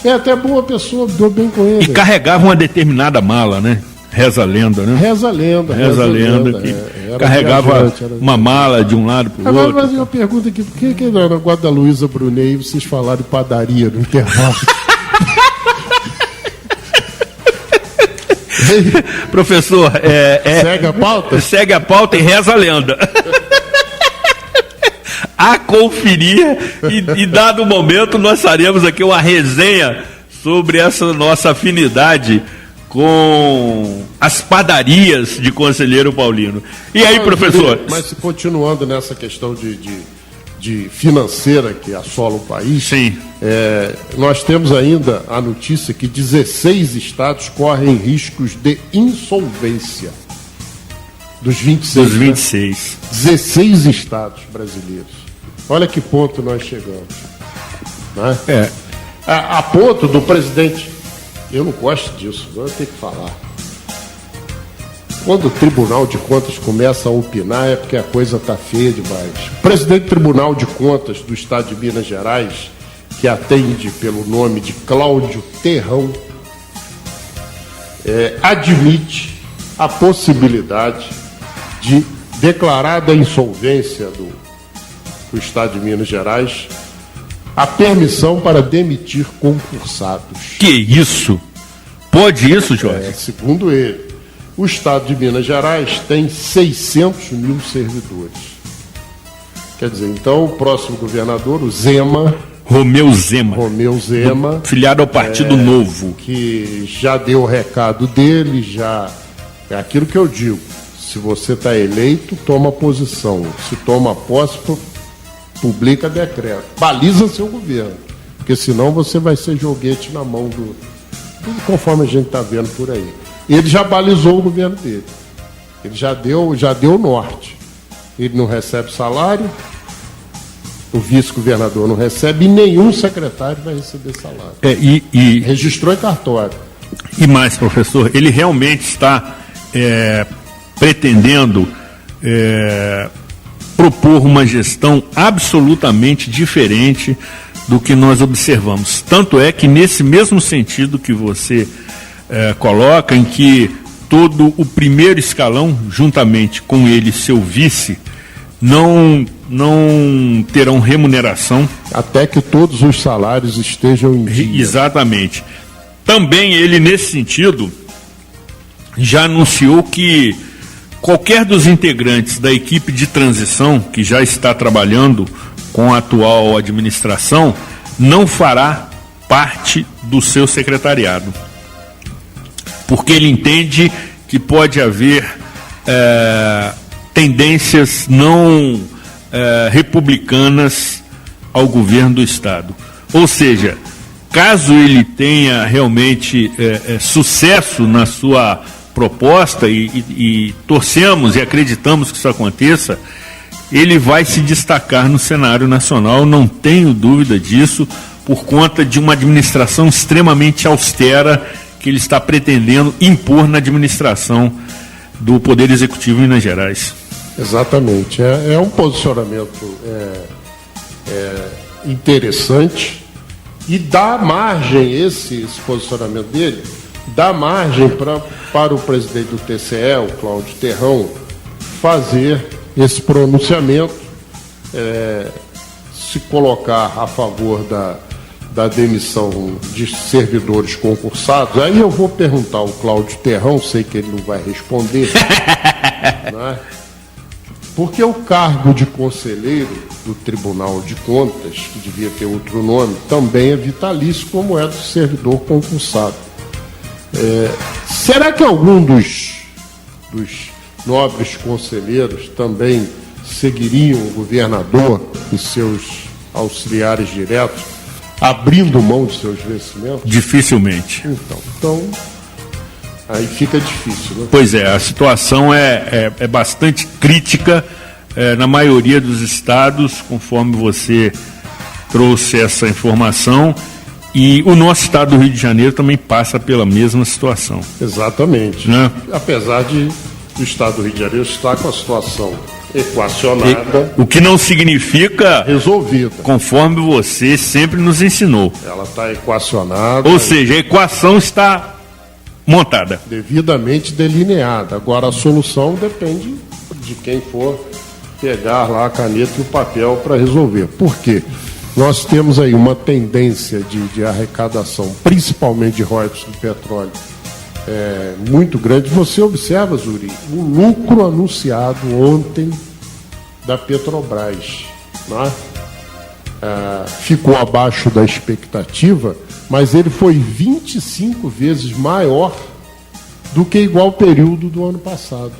S4: É até boa pessoa, deu bem com ele.
S3: E carregava uma determinada mala, né? Reza a lenda, né?
S4: Reza a lenda.
S3: Que carregava uma mala de um lado para o outro.
S4: Agora, uma pergunta aqui, por que no negócio da Luísa Brunet vocês falaram de padaria no intervalo?
S3: Professor,
S4: segue a pauta?
S3: Segue a pauta e reza a lenda. A conferir e dado o momento nós faremos aqui uma resenha sobre essa nossa afinidade com as padarias de Conselheiro Paulino. E aí, professor?
S4: Mas continuando nessa questão de financeira que assola o país,
S3: sim.
S4: Nós temos ainda a notícia que 16 estados correm riscos de insolvência. Dos 26.
S3: Dos 26.
S4: Né? 16 estados brasileiros. Olha que ponto nós chegamos. Né? A ponto do presidente. Eu não gosto disso, eu tenho que falar. Quando o Tribunal de Contas começa a opinar é porque a coisa está feia demais. O presidente do Tribunal de Contas do Estado de Minas Gerais, que atende pelo nome de Cláudio Terrão, admite a possibilidade de, declarada a insolvência do Estado de Minas Gerais, a permissão para demitir concursados.
S3: Que isso? Pode isso, Jorge?
S4: Segundo ele, o Estado de Minas Gerais tem 600 mil servidores. Quer dizer, então o próximo governador, o Zema...
S3: Romeu Zema,
S4: filiado
S3: ao Partido Novo,
S4: que já deu o recado dele, já é aquilo que eu digo: se você está eleito, toma posição, se toma posse, publica decreto, baliza seu governo, porque senão você vai ser joguete na mão do conforme a gente está vendo por aí. Ele já balizou o governo dele, ele já deu o norte, ele não recebe salário. O vice-governador não recebe e nenhum secretário vai receber salário. Registrou em cartório.
S3: E mais, professor, ele realmente está pretendendo propor uma gestão absolutamente diferente do que nós observamos. Tanto é que nesse mesmo sentido que você coloca, em que todo o primeiro escalão, juntamente com ele, seu vice, não terão remuneração.
S4: Até que todos os salários estejam em dia.
S3: Exatamente. Também ele, nesse sentido, já anunciou que qualquer dos integrantes da equipe de transição, que já está trabalhando com a atual administração, não fará parte do seu secretariado. Porque ele entende que pode haver tendências não republicanas ao governo do Estado. Ou seja, caso ele tenha realmente sucesso na sua proposta, e torcemos e acreditamos que isso aconteça, ele vai se destacar no cenário nacional, não tenho dúvida disso, por conta de uma administração extremamente austera que ele está pretendendo impor na administração do Poder Executivo em Minas Gerais.
S4: Exatamente. É um posicionamento interessante e dá margem, esse posicionamento dele, dá margem para o presidente do TCE, o Cláudio Terrão, fazer esse pronunciamento, se colocar a favor da demissão de servidores concursados. Aí eu vou perguntar ao Cláudio Terrão, sei que ele não vai responder, né? Porque o cargo de conselheiro do Tribunal de Contas, que devia ter outro nome, também é vitalício, como é do servidor concursado. Será que algum dos nobres conselheiros também seguiriam o governador e seus auxiliares diretos, abrindo mão de seus vencimentos?
S3: Dificilmente.
S4: Então aí fica difícil, né?
S3: Pois é, a situação é bastante crítica na maioria dos estados, conforme você trouxe essa informação, e o nosso estado do Rio de Janeiro também passa pela mesma situação.
S4: Exatamente.
S3: Né?
S4: Apesar de o estado do Rio de Janeiro estar com a situação Equacionada.
S3: O que não significa
S4: Resolvida.
S3: conforme você sempre nos ensinou.
S4: Ela está equacionada.
S3: Ou seja, a equação está montada.
S4: Devidamente delineada. Agora a solução depende de quem for pegar lá a caneta e o papel para resolver. Por quê? Nós temos aí uma tendência de arrecadação, principalmente de royalties do petróleo, muito grande. Você observa, Zuri, o lucro anunciado ontem da Petrobras, né? Ficou abaixo da expectativa, mas ele foi 25 vezes maior do que igual período do ano passado.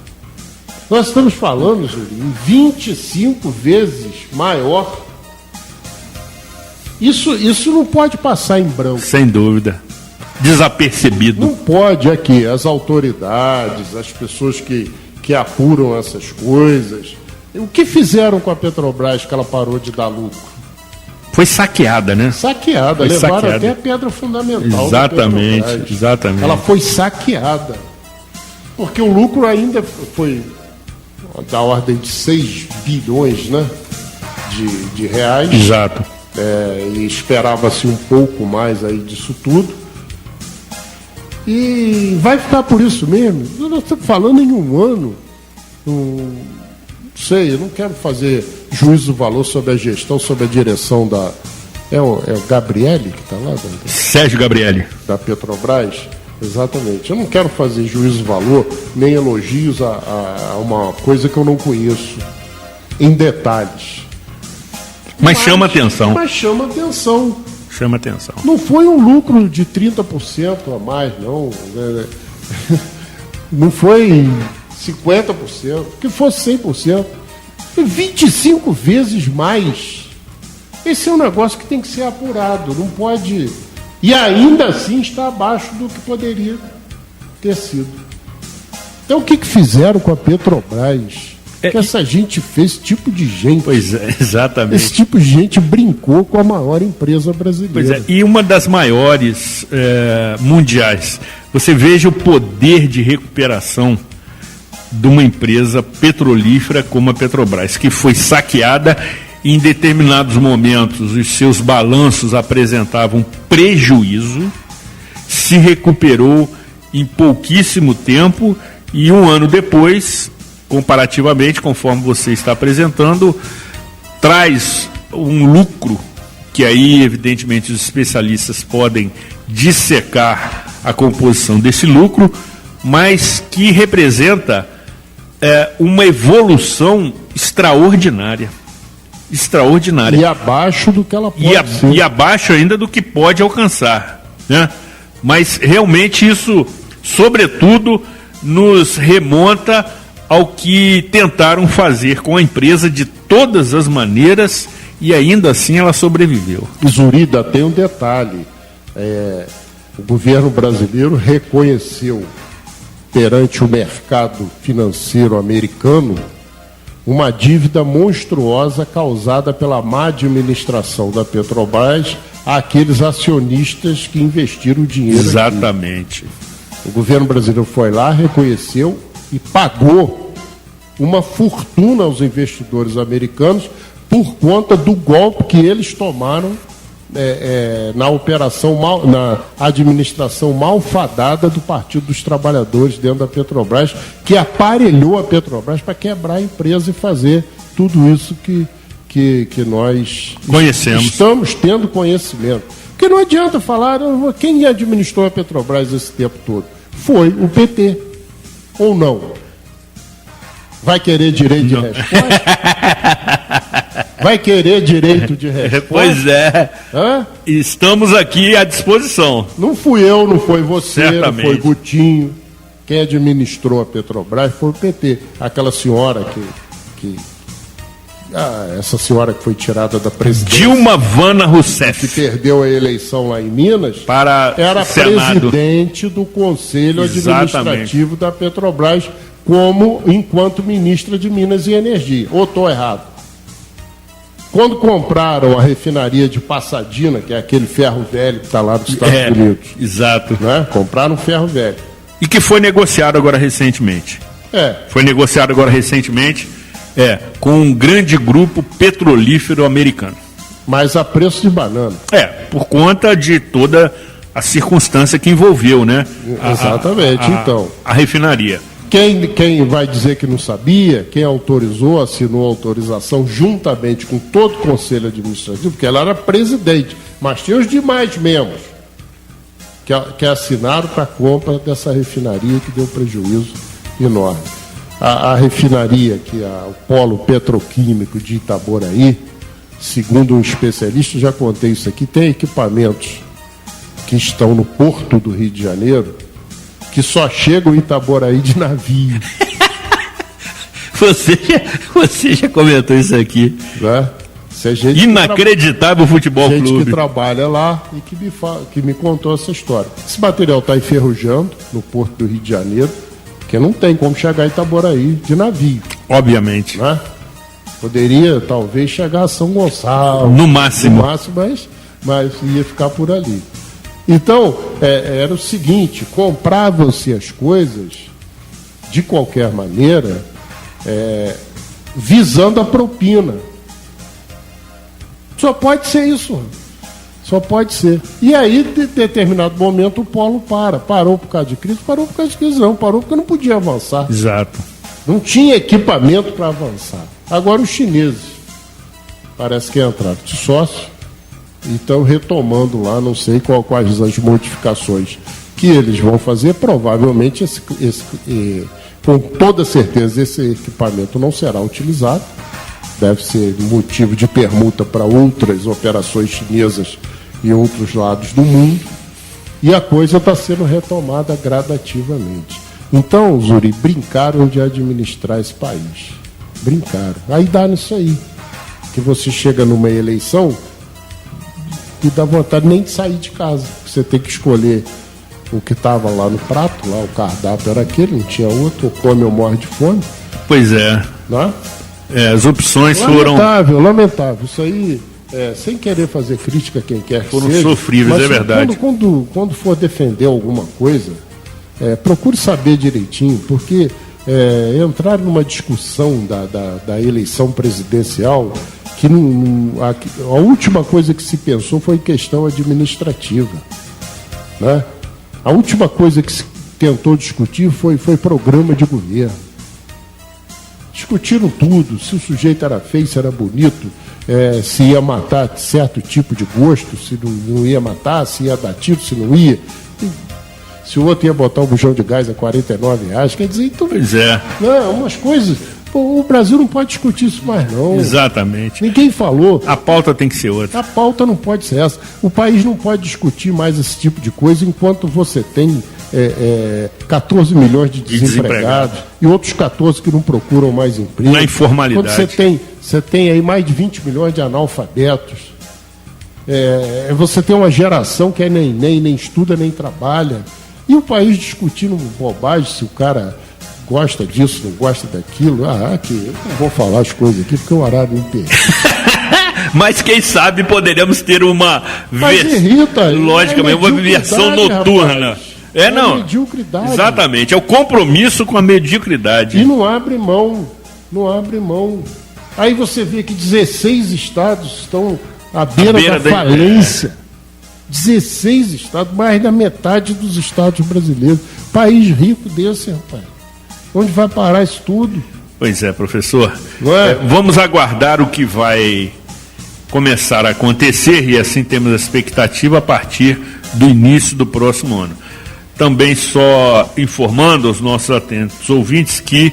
S4: Nós estamos falando, Zuri, em 25 vezes maior. Isso não pode passar em branco.
S3: Sem dúvida. Desapercebido.
S4: Não pode aqui, as autoridades, as pessoas que apuram essas coisas. O que fizeram com a Petrobras que ela parou de dar lucro?
S3: Foi saqueada, né?
S4: Saqueada,
S3: Foi
S4: levaram
S3: saqueada.
S4: até a pedra fundamental.
S3: Exatamente,
S4: da Petrobras.
S3: exatamente.
S4: Ela foi saqueada. Porque o lucro ainda foi da ordem de 6 bilhões, né, de reais.
S3: Exato.
S4: E esperava-se um pouco mais aí disso tudo. E vai ficar por isso mesmo. Nós estamos falando em um ano. Não sei, eu não quero fazer juízo do valor sobre a gestão, sobre a direção da... É o Gabrielli que está lá?
S3: Sérgio Gabrielli.
S4: Da Petrobras? Exatamente. Eu não quero fazer juízo do valor, nem elogios a uma coisa que eu não conheço em detalhes.
S3: Mas chama atenção.
S4: Mas chama atenção.
S3: Chama atenção.
S4: Não foi um lucro de 30% a mais, não. Não foi 50%. Que fosse 100%. 25 vezes mais. Esse é um negócio que tem que ser apurado. Não pode... E ainda assim está abaixo do que poderia ter sido. Então o que fizeram com a Petrobras? Que essa gente fez, esse tipo de gente.
S3: Pois é, exatamente.
S4: Esse tipo de gente brincou com a maior empresa brasileira.
S3: Pois é, e uma das maiores mundiais. Você veja o poder de recuperação de uma empresa petrolífera como a Petrobras, que foi saqueada. Em determinados momentos, os seus balanços apresentavam prejuízo, se recuperou em pouquíssimo tempo e um ano depois, comparativamente, conforme você está apresentando, traz um lucro que aí, evidentemente, os especialistas podem dissecar a composição desse lucro, mas que representa uma evolução extraordinária. E
S4: abaixo do que ela pode ser.
S3: E abaixo ainda do que pode alcançar, né? Mas realmente isso, sobretudo, nos remonta ao que tentaram fazer com a empresa de todas as maneiras e ainda assim ela sobreviveu.
S4: Zurida, tem um detalhe. O governo brasileiro reconheceu perante o mercado financeiro americano uma dívida monstruosa causada pela má administração da Petrobras àqueles acionistas que investiram o dinheiro.
S3: Exatamente.
S4: Aqui. O governo brasileiro foi lá, reconheceu e pagou uma fortuna aos investidores americanos por conta do golpe que eles tomaram na operação, na administração malfadada do Partido dos Trabalhadores dentro da Petrobras, que aparelhou a Petrobras para quebrar a empresa e fazer tudo isso que nós
S3: conhecemos.
S4: Estamos tendo conhecimento. Porque não adianta falar, quem administrou a Petrobras esse tempo todo? Foi o PT. Ou não? Vai querer direito de resposta? Vai querer direito de resposta?
S3: Pois é.
S4: Hã?
S3: Estamos aqui à disposição.
S4: Não fui eu, não foi você,
S3: Certamente.
S4: Não foi Gutinho. Quem administrou a Petrobras foi o PT. Aquela senhora essa senhora que foi tirada da presidência.
S3: Dilma Vana Rousseff.
S4: Que perdeu a eleição lá em Minas. Era presidente do Conselho Administrativo da Petrobras enquanto ministra de Minas e Energia. Ou estou errado? Quando compraram a refinaria de Pasadena, que é aquele ferro velho que está lá nos Estados Unidos.
S3: Exato.
S4: Né? Compraram um ferro velho.
S3: E que foi negociado agora recentemente.
S4: É.
S3: Foi negociado agora recentemente. Com um grande grupo petrolífero americano.
S4: Mas a preço de banana.
S3: Por conta de toda a circunstância que envolveu, né?
S4: Exatamente, então.
S3: A refinaria.
S4: Quem vai dizer que não sabia, quem autorizou, assinou a autorização juntamente com todo o Conselho Administrativo, porque ela era presidente, mas tinha os demais membros que assinaram para a compra dessa refinaria que deu prejuízo enorme. A refinaria, que é o polo petroquímico de Itaboraí, segundo um especialista, já contei isso aqui, tem equipamentos que estão no porto do Rio de Janeiro que só chegam em Itaboraí de navio.
S3: Você já comentou isso aqui.
S4: Né?
S3: Inacreditável futebol
S4: clube. Gente que trabalha lá e que me contou essa história. Esse material está enferrujando no porto do Rio de Janeiro, porque não tem como chegar em Itaboraí de navio.
S3: Obviamente.
S4: Né? Poderia, talvez, chegar a São Gonçalo.
S3: No máximo.
S4: Mas ia ficar por ali. Então, era o seguinte, compravam-se as coisas, de qualquer maneira, visando a propina. Só pode ser isso. Só pode ser. E aí, de determinado momento, o polo parou por causa de crise, parou porque não podia avançar.
S3: Exato.
S4: Não tinha equipamento para avançar. Agora os chineses parece que entraram de sócio e estão retomando lá, não sei quais as modificações que eles vão fazer. Provavelmente, com toda certeza, esse equipamento não será utilizado. Deve ser motivo de permuta para outras operações chinesas em outros lados do mundo. E a coisa está sendo retomada gradativamente. Então, Zuri, brincaram de administrar esse país. Brincaram. Aí dá nisso aí. Que você chega numa eleição e dá vontade nem de sair de casa. Você tem que escolher o que estava lá no prato, lá o cardápio era aquele, não tinha outro, ou come ou morre de fome.
S3: Pois é.
S4: Não é?
S3: As opções foram...
S4: Lamentável. Isso aí, sem querer fazer crítica a quem quer que
S3: foram
S4: seja,
S3: sofríveis,
S4: mas,
S3: é verdade.
S4: Quando for defender alguma coisa, procure saber direitinho, porque entrar numa discussão da eleição presidencial, que a última coisa que se pensou foi questão administrativa. Né? A última coisa que se tentou discutir foi programa de governo. Discutiram tudo, se o sujeito era feio, se era bonito, se ia matar certo tipo de gosto, se não ia matar, se ia dar tiro, se não ia. Se o outro ia botar um bujão de gás a R$49, quer dizer, então...
S3: Pois é.
S4: Não, umas coisas... Pô, o Brasil não pode discutir isso mais, não.
S3: Exatamente.
S4: Ninguém falou.
S3: A pauta tem que ser outra.
S4: A pauta não pode ser essa. O país não pode discutir mais esse tipo de coisa enquanto você tem 14 milhões de desempregados e outros 14 que não procuram mais emprego.
S3: Na informalidade.
S4: Quando você tem aí mais de 20 milhões de analfabetos. Você tem uma geração que nem estuda, nem trabalha. E o país discutindo bobagem, se o cara gosta disso, não gosta daquilo. Eu não vou falar as coisas aqui porque o horário não tem.
S3: Mas quem sabe poderemos ter uma uma versão noturna.
S4: Rapaz. Não. Mediocridade.
S3: Exatamente, é o compromisso com a mediocridade.
S4: E não abre mão. Aí você vê que 16 estados estão à beira da falência. 16 estados, mais da metade dos estados brasileiros. País rico desse, rapaz. Onde vai parar isso tudo?
S3: Pois é, professor. Vamos aguardar o que vai começar a acontecer e assim temos a expectativa a partir do início do próximo ano. Também só informando aos nossos atentos ouvintes que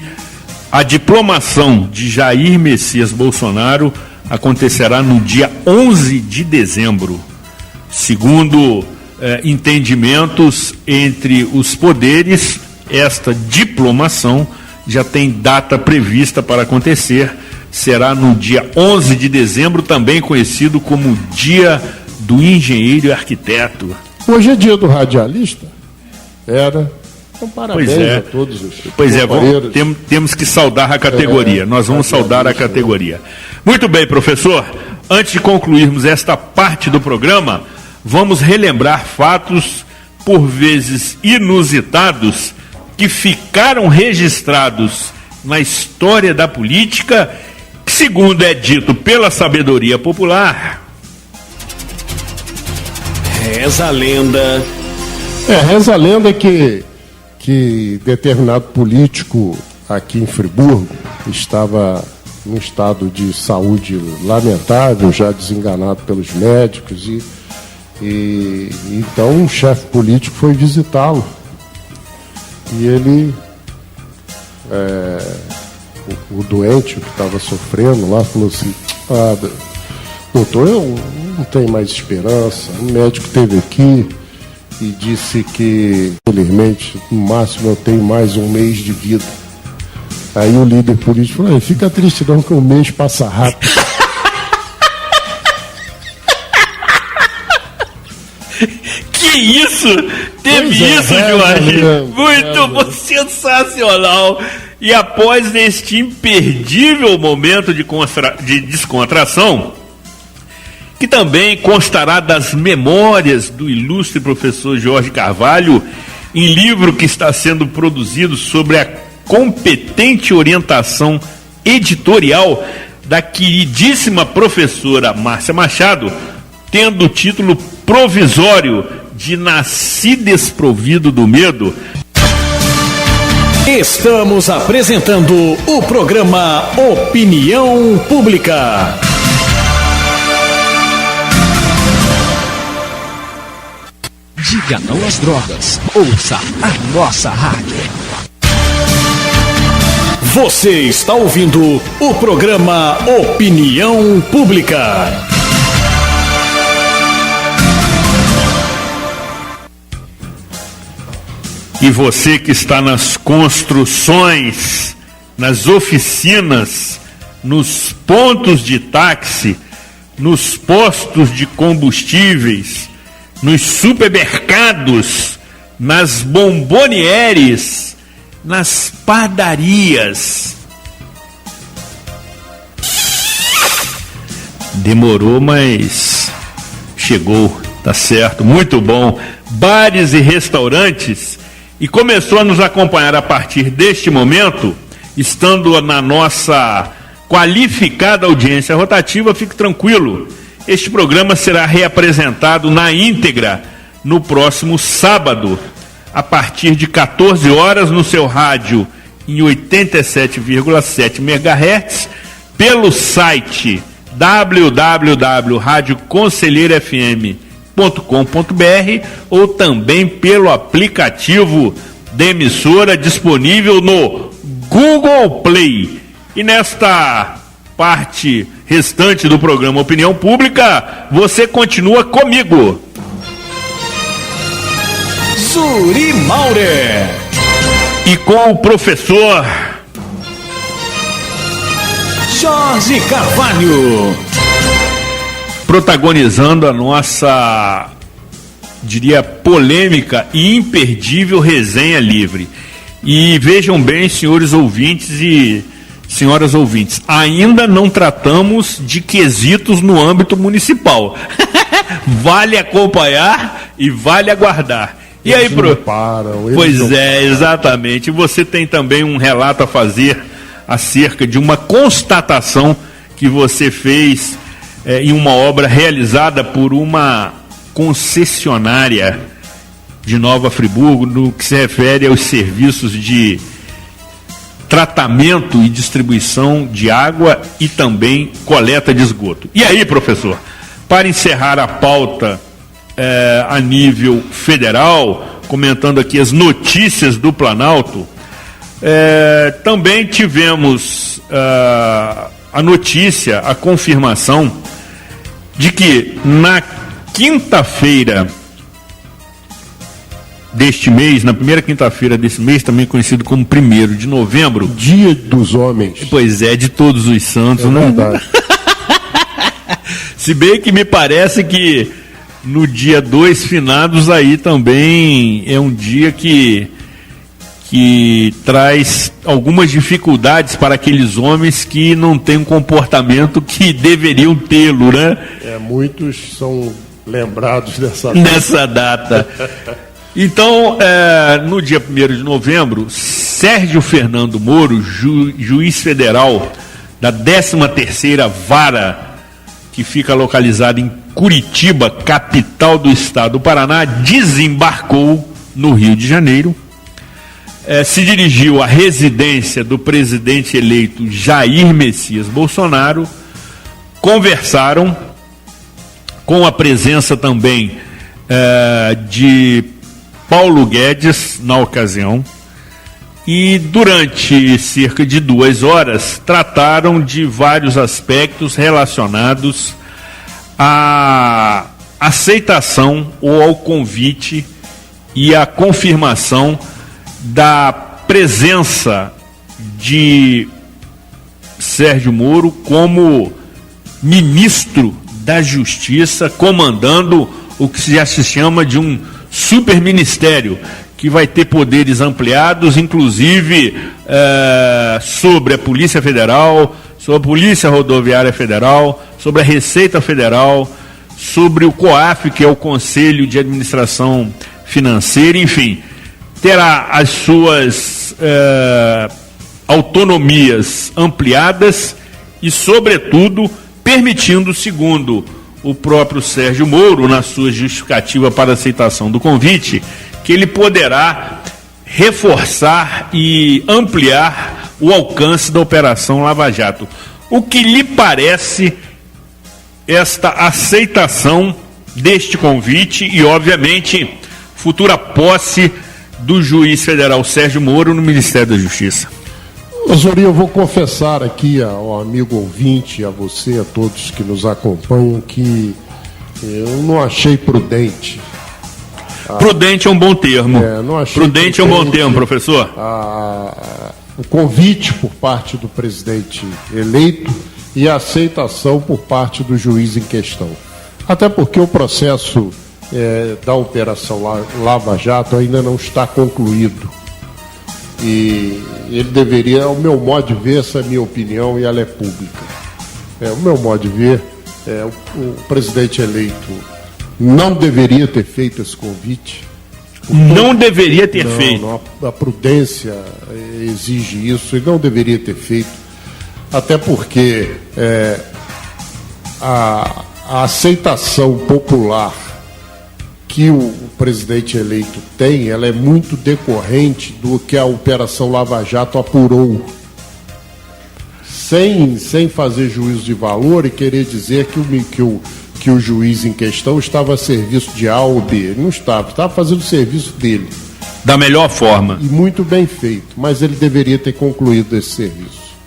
S3: a diplomação de Jair Messias Bolsonaro acontecerá no dia 11 de dezembro. Segundo entendimentos entre os poderes, esta diplomação já tem data prevista para acontecer. Será no dia 11 de dezembro, também conhecido como Dia do Engenheiro e Arquiteto.
S4: Hoje é dia do radialista? Então, parabéns a todos os companheiros.
S3: Temos que saudar a categoria. Nós vamos saudar a categoria. Muito bem, professor. Antes de concluirmos esta parte do programa, vamos relembrar fatos, por vezes inusitados, que ficaram registrados na história da política, que, segundo é dito pela sabedoria popular...
S1: Reza a lenda.
S4: Reza a lenda que determinado político aqui em Friburgo estava num estado de saúde lamentável, já desenganado pelos médicos, e então um chefe político foi visitá-lo. E ele, o doente que estava sofrendo lá, falou assim: doutor, eu não tenho mais esperança. O médico esteve aqui e disse que, infelizmente, no máximo eu tenho mais um mês de vida. Aí o líder político falou: fica triste não, que o mês passa rápido.
S3: Que isso? Teve isso, Jorge? Muito bom, sensacional. E após este imperdível momento de descontração, que também constará das memórias do ilustre professor Jorge Carvalho, em livro que está sendo produzido sobre a competente orientação editorial da queridíssima professora Márcia Machado, tendo o título provisório de Nasci Desprovido do Medo.
S1: Estamos apresentando o programa Opinião Pública.
S5: Diga não às drogas. Ouça a nossa rádio.
S1: Você está ouvindo o programa Opinião Pública.
S3: E você que está nas construções, nas oficinas, nos pontos de táxi, nos postos de combustíveis, nos supermercados, nas bombonieres, nas padarias. Demorou, mas chegou, tá certo, muito bom. Bares e restaurantes. E começou a nos acompanhar a partir deste momento, estando na nossa qualificada audiência rotativa. Fique tranquilo, este programa será reapresentado na íntegra no próximo sábado, a partir de 14 horas, no seu rádio em 87,7 MHz, pelo site www.radioconselheirofm.com.br ou também pelo aplicativo da emissora disponível no Google Play. E nesta parte restante do programa Opinião Pública, você continua comigo,
S1: Zuri Maurer,
S3: e com o professor
S1: Jorge Carvalho,
S3: protagonizando a nossa, diria, polêmica e imperdível resenha livre. E vejam bem, senhores ouvintes e senhoras ouvintes, ainda não tratamos de quesitos no âmbito municipal. Vale acompanhar e vale aguardar. E aí, pois é, exatamente. E você tem também um relato a fazer acerca de uma constatação que você fez em uma obra realizada por uma concessionária de Nova Friburgo, no que se refere aos serviços de tratamento e distribuição de água e também coleta de esgoto. E aí, professor, para encerrar a pauta a nível federal, comentando aqui as notícias do Planalto, também tivemos a notícia, a confirmação de que na quinta-feira deste mês, na primeira quinta-feira desse mês, também conhecido como 1º de novembro,
S4: Dia dos Homens.
S3: Pois é, de todos os santos, né?
S4: Verdade.
S3: Se bem que me parece que no dia 2 finados aí também é um dia que traz algumas dificuldades para aqueles homens que não têm um comportamento que deveriam tê-lo, né?
S4: Muitos são lembrados dessa
S3: nessa data. Então, no dia 1º de novembro, Sérgio Fernando Moro, juiz federal da 13ª Vara, que fica localizada em Curitiba, capital do estado do Paraná, desembarcou no Rio de Janeiro, se dirigiu à residência do presidente eleito Jair Messias Bolsonaro, conversaram com a presença também de Paulo Guedes na ocasião, e durante cerca de 2 horas trataram de vários aspectos relacionados à aceitação ou ao convite e à confirmação da presença de Sérgio Moro como ministro da Justiça, comandando o que já se chama de um superministério, que vai ter poderes ampliados, inclusive sobre a Polícia Federal, sobre a Polícia Rodoviária Federal, sobre a Receita Federal, sobre o COAF, que é o Conselho de Administração Financeira, enfim, terá as suas autonomias ampliadas e, sobretudo, permitindo, segundo o próprio Sérgio Moro, na sua justificativa para aceitação do convite, que ele poderá reforçar e ampliar o alcance da Operação Lava Jato. O que lhe parece esta aceitação deste convite e, obviamente, futura posse do juiz federal Sérgio Moro no Ministério da Justiça?
S4: Osório, eu vou confessar aqui ao amigo ouvinte, a você, a todos que nos acompanham, que eu não achei prudente.
S3: Prudente é um bom termo.
S4: Não achei
S3: prudente é um bom termo, professor.
S4: O convite por parte do presidente eleito e a aceitação por parte do juiz em questão. Até porque o processo da Operação Lava Jato ainda não está concluído. E ele deveria, ao meu modo de ver, essa é a minha opinião e ela é pública. O meu modo de ver, o presidente eleito não deveria ter feito esse convite.
S3: Não deveria ter feito.
S4: A prudência exige isso e não deveria ter feito. Até porque a aceitação popular que o presidente eleito tem, ela é muito decorrente do que a Operação Lava Jato apurou. Sem fazer juízo de valor e querer dizer que o juiz em questão estava a serviço de A ou B. Ele não estava fazendo o serviço dele.
S3: Da melhor forma.
S4: E muito bem feito, mas ele deveria ter concluído esse serviço.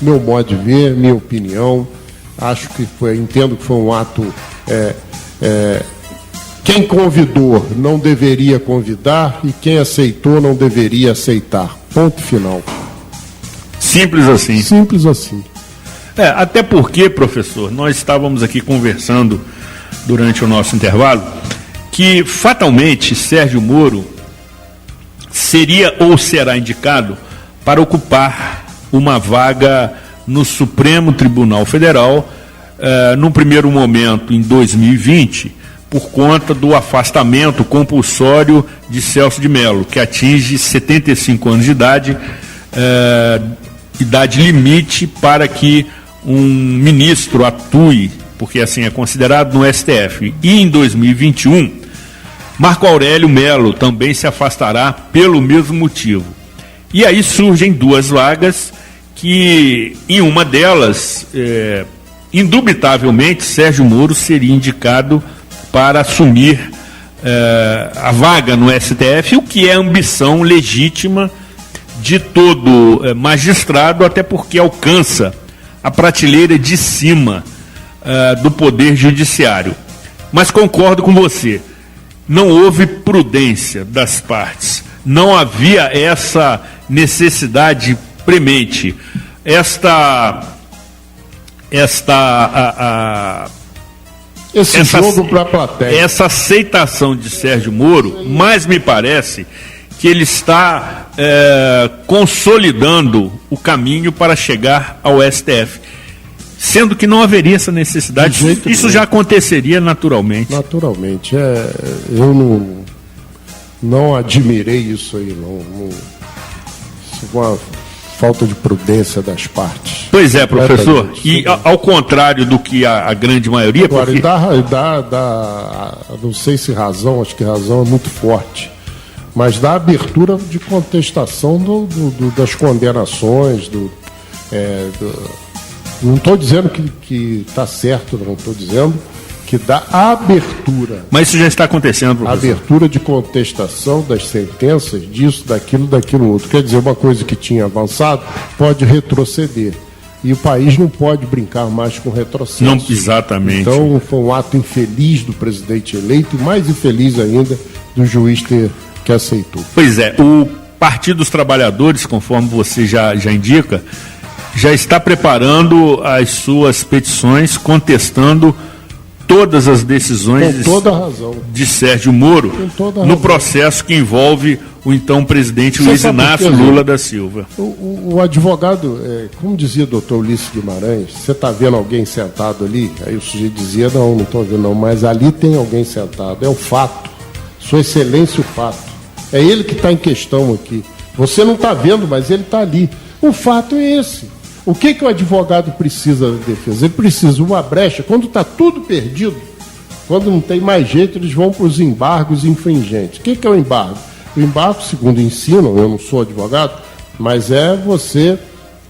S4: Meu modo de ver, minha opinião, entendo que foi um ato... Quem convidou não deveria convidar e quem aceitou não deveria aceitar. Ponto final.
S3: Simples assim.
S4: Simples assim.
S3: Até porque, professor, nós estávamos aqui conversando durante o nosso intervalo que fatalmente Sérgio Moro seria ou será indicado para ocupar uma vaga no Supremo Tribunal Federal, no primeiro momento em 2020, por conta do afastamento compulsório de Celso de Mello, que atinge 75 anos de idade, idade limite para que um ministro atue, porque assim é considerado, no STF. E em 2021, Marco Aurélio Mello também se afastará pelo mesmo motivo. E aí surgem 2 vagas que, em uma delas, indubitavelmente, Sérgio Moro seria indicado para assumir a vaga no STF, o que é ambição legítima de todo magistrado, até porque alcança a prateleira de cima do Poder Judiciário. Mas concordo com você, não houve prudência das partes, não havia essa necessidade premente.
S4: Esse jogo para a plateia.
S3: Essa aceitação de Sérgio Moro, mais me parece que ele está consolidando o caminho para chegar ao STF. Sendo que não haveria essa necessidade, isso já aconteceria naturalmente.
S4: Naturalmente. não admirei isso aí, não. Isso é uma falta de prudência das partes.
S3: Pois é, professor. E ao contrário do que a grande maioria...
S4: Agora,
S3: porque...
S4: dá, não sei se razão, acho que razão é muito forte, mas dá abertura de contestação das condenações, não estou dizendo que está certo, não estou dizendo que dá abertura.
S3: Mas isso já está acontecendo, professor.
S4: Abertura de contestação das sentenças, disso, daquilo outro. Quer dizer, uma coisa que tinha avançado pode retroceder. E o país não pode brincar mais com retrocesso.
S3: Não, exatamente.
S4: Então, foi um ato infeliz do presidente eleito e mais infeliz ainda do juiz que aceitou.
S3: Pois é, o Partido dos Trabalhadores, conforme você já indica, já está preparando as suas petições contestando todas as decisões de Sérgio Moro no processo que envolve o então presidente Luiz Inácio Lula da Silva.
S4: O advogado, como dizia o doutor Ulisses Guimarães, você está vendo alguém sentado ali? Aí o sujeito dizia, não estou vendo não, mas ali tem alguém sentado, é o fato, Sua Excelência o fato. É ele que está em questão aqui. Você não está vendo, mas ele está ali. O fato é esse. O que o advogado precisa da defesa? Ele precisa de uma brecha. Quando está tudo perdido, quando não tem mais jeito, eles vão para os embargos infringentes. O que é o embargo? O embargo, segundo ensinam, eu não sou advogado, mas é você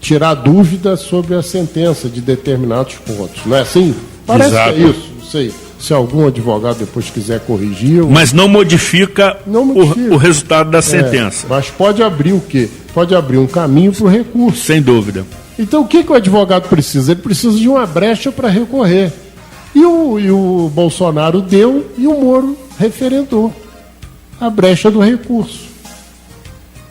S4: tirar dúvida sobre a sentença de determinados pontos. Não é assim? Parece Exato. Que é isso. Não sei se algum advogado depois quiser corrigir.
S3: Mas não modifica, o resultado da sentença.
S4: Mas pode abrir o quê? Pode abrir um caminho para o recurso.
S3: Sem dúvida.
S4: Então, o que o advogado precisa? Ele precisa de uma brecha para recorrer. E o Bolsonaro deu e o Moro referendou a brecha do recurso.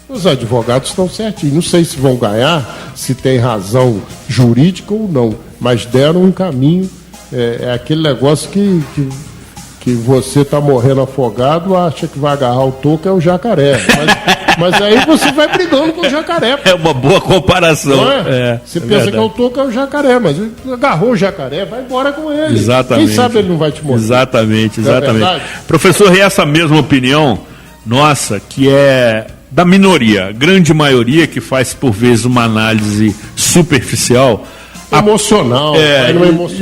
S4: Os advogados estão certinhos. Não sei se vão ganhar, se tem razão jurídica ou não, mas deram um caminho. É aquele negócio que você está morrendo afogado, acha que vai agarrar o toco, é o jacaré. Mas aí você vai brigando com o jacaré.
S3: É uma boa comparação.
S4: Não é? Você pensa verdade. Que é o toco, é o jacaré, mas agarrou o jacaré, vai embora com ele.
S3: Exatamente.
S4: Quem sabe ele não vai te morrer.
S3: Exatamente. Professor, e essa mesma opinião nossa, que é da minoria, a grande maioria que faz por vezes uma análise superficial,
S4: emocional,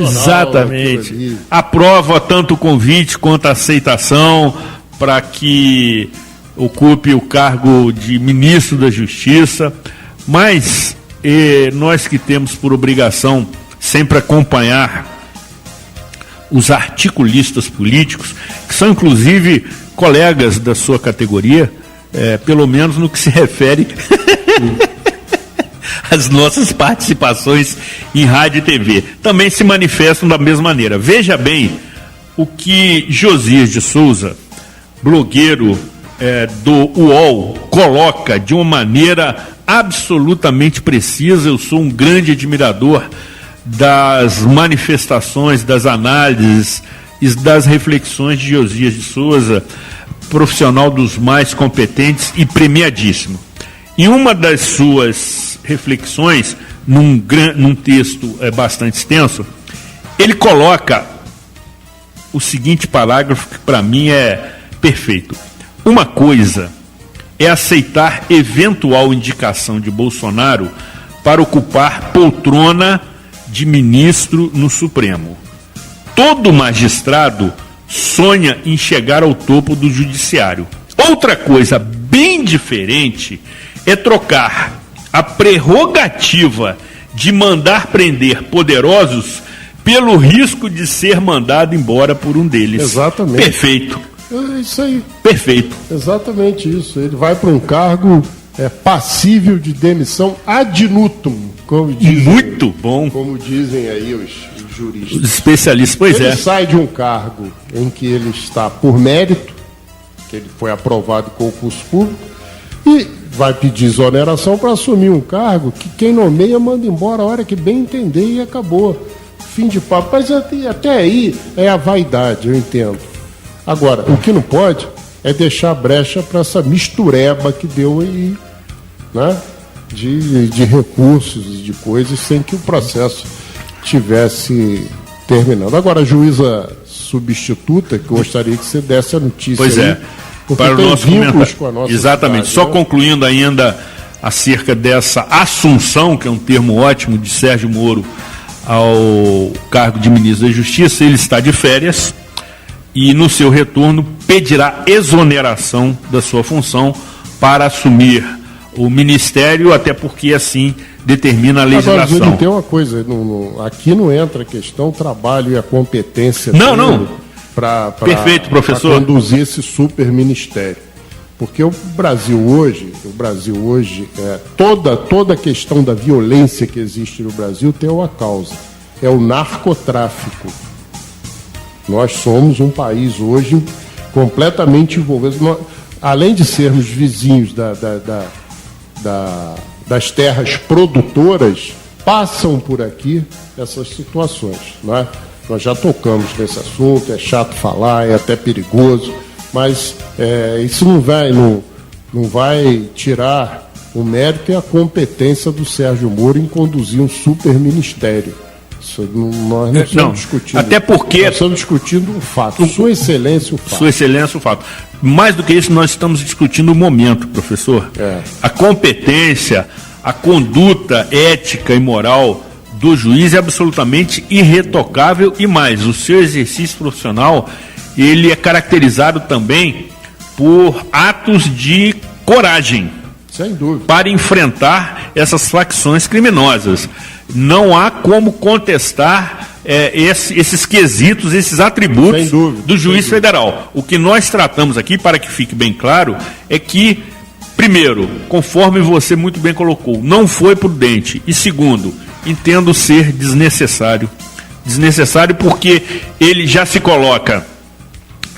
S3: exatamente. Aprova tanto o convite quanto a aceitação para que ocupe o cargo de ministro da Justiça, mas nós que temos por obrigação sempre acompanhar os articulistas políticos, que são inclusive colegas da sua categoria, pelo menos no que se refere as nossas participações em rádio e TV também se manifestam da mesma maneira. Veja bem o que Josias de Souza, blogueiro do UOL, coloca de uma maneira absolutamente precisa. Eu sou um grande admirador das manifestações, das análises e das reflexões de Josias de Souza, profissional dos mais competentes e premiadíssimo. Em uma das suas reflexões, num texto bastante extenso, ele coloca o seguinte parágrafo que para mim é perfeito. Uma coisa é aceitar eventual indicação de Bolsonaro para ocupar poltrona de ministro no Supremo. Todo magistrado sonha em chegar ao topo do judiciário. Outra coisa bem diferente é trocar a prerrogativa de mandar prender poderosos pelo risco de ser mandado embora por um deles.
S4: Exatamente.
S3: Perfeito.
S4: É isso aí.
S3: Perfeito.
S4: Exatamente isso. Ele vai para um cargo passível de demissão ad nutum, como dizem.
S3: Muito bom.
S4: Como dizem aí os juristas.
S3: Os especialistas, pois
S4: ele sai de um cargo em que ele está por mérito, que ele foi aprovado com concurso público, e vai pedir exoneração para assumir um cargo que quem nomeia manda embora a hora que bem entender e acabou. Fim de papo. Mas até aí é a vaidade, eu entendo. Agora, o que não pode é deixar brecha para essa mistureba que deu aí, né? De recursos e de coisas sem que o processo tivesse terminado. Agora, a juíza substituta, que gostaria que você desse a notícia.
S3: Pois
S4: aí, Porque
S3: para o
S4: tem
S3: nosso
S4: vínculos
S3: comentário.
S4: com a nossa
S3: Exatamente.
S4: cidade,
S3: Só
S4: né?
S3: concluindo ainda acerca dessa assunção, que é um termo ótimo, de Sérgio Moro ao cargo de ministro da Justiça. Ele está de férias e, no seu retorno, pedirá exoneração da sua função para assumir o ministério, até porque assim determina a legislação.
S4: Agora, tem uma coisa, aqui não entra a questão trabalho e a competência
S3: Não.
S4: para
S3: Perfeito, professor.
S4: conduzir esse super ministério. Porque o Brasil hoje, toda a questão da violência que existe no Brasil tem uma causa, é o narcotráfico. Nós somos um país hoje completamente envolvido. Além de sermos vizinhos das terras produtoras, passam por aqui essas situações. Não é? Nós já tocamos nesse assunto, é chato falar, é até perigoso, mas isso não vai tirar o mérito e a competência do Sérgio Moro em conduzir um super ministério. Isso nós não estamos discutindo.
S3: Até porque...
S4: Nós estamos discutindo o fato, Sua Excelência, o fato.
S3: Sua Excelência, o fato. Mais do que isso, nós estamos discutindo o momento, professor. A competência, a conduta ética e moral do juiz é absolutamente irretocável, e mais, o seu exercício profissional, ele é caracterizado também por atos de coragem.
S4: Sem dúvida.
S3: Para enfrentar essas facções criminosas. Não há como contestar esses quesitos, esses atributos do juiz federal. O que nós tratamos aqui, para que fique bem claro, é que, primeiro, conforme você muito bem colocou, não foi prudente. E segundo, entendo ser desnecessário. Desnecessário porque ele já se coloca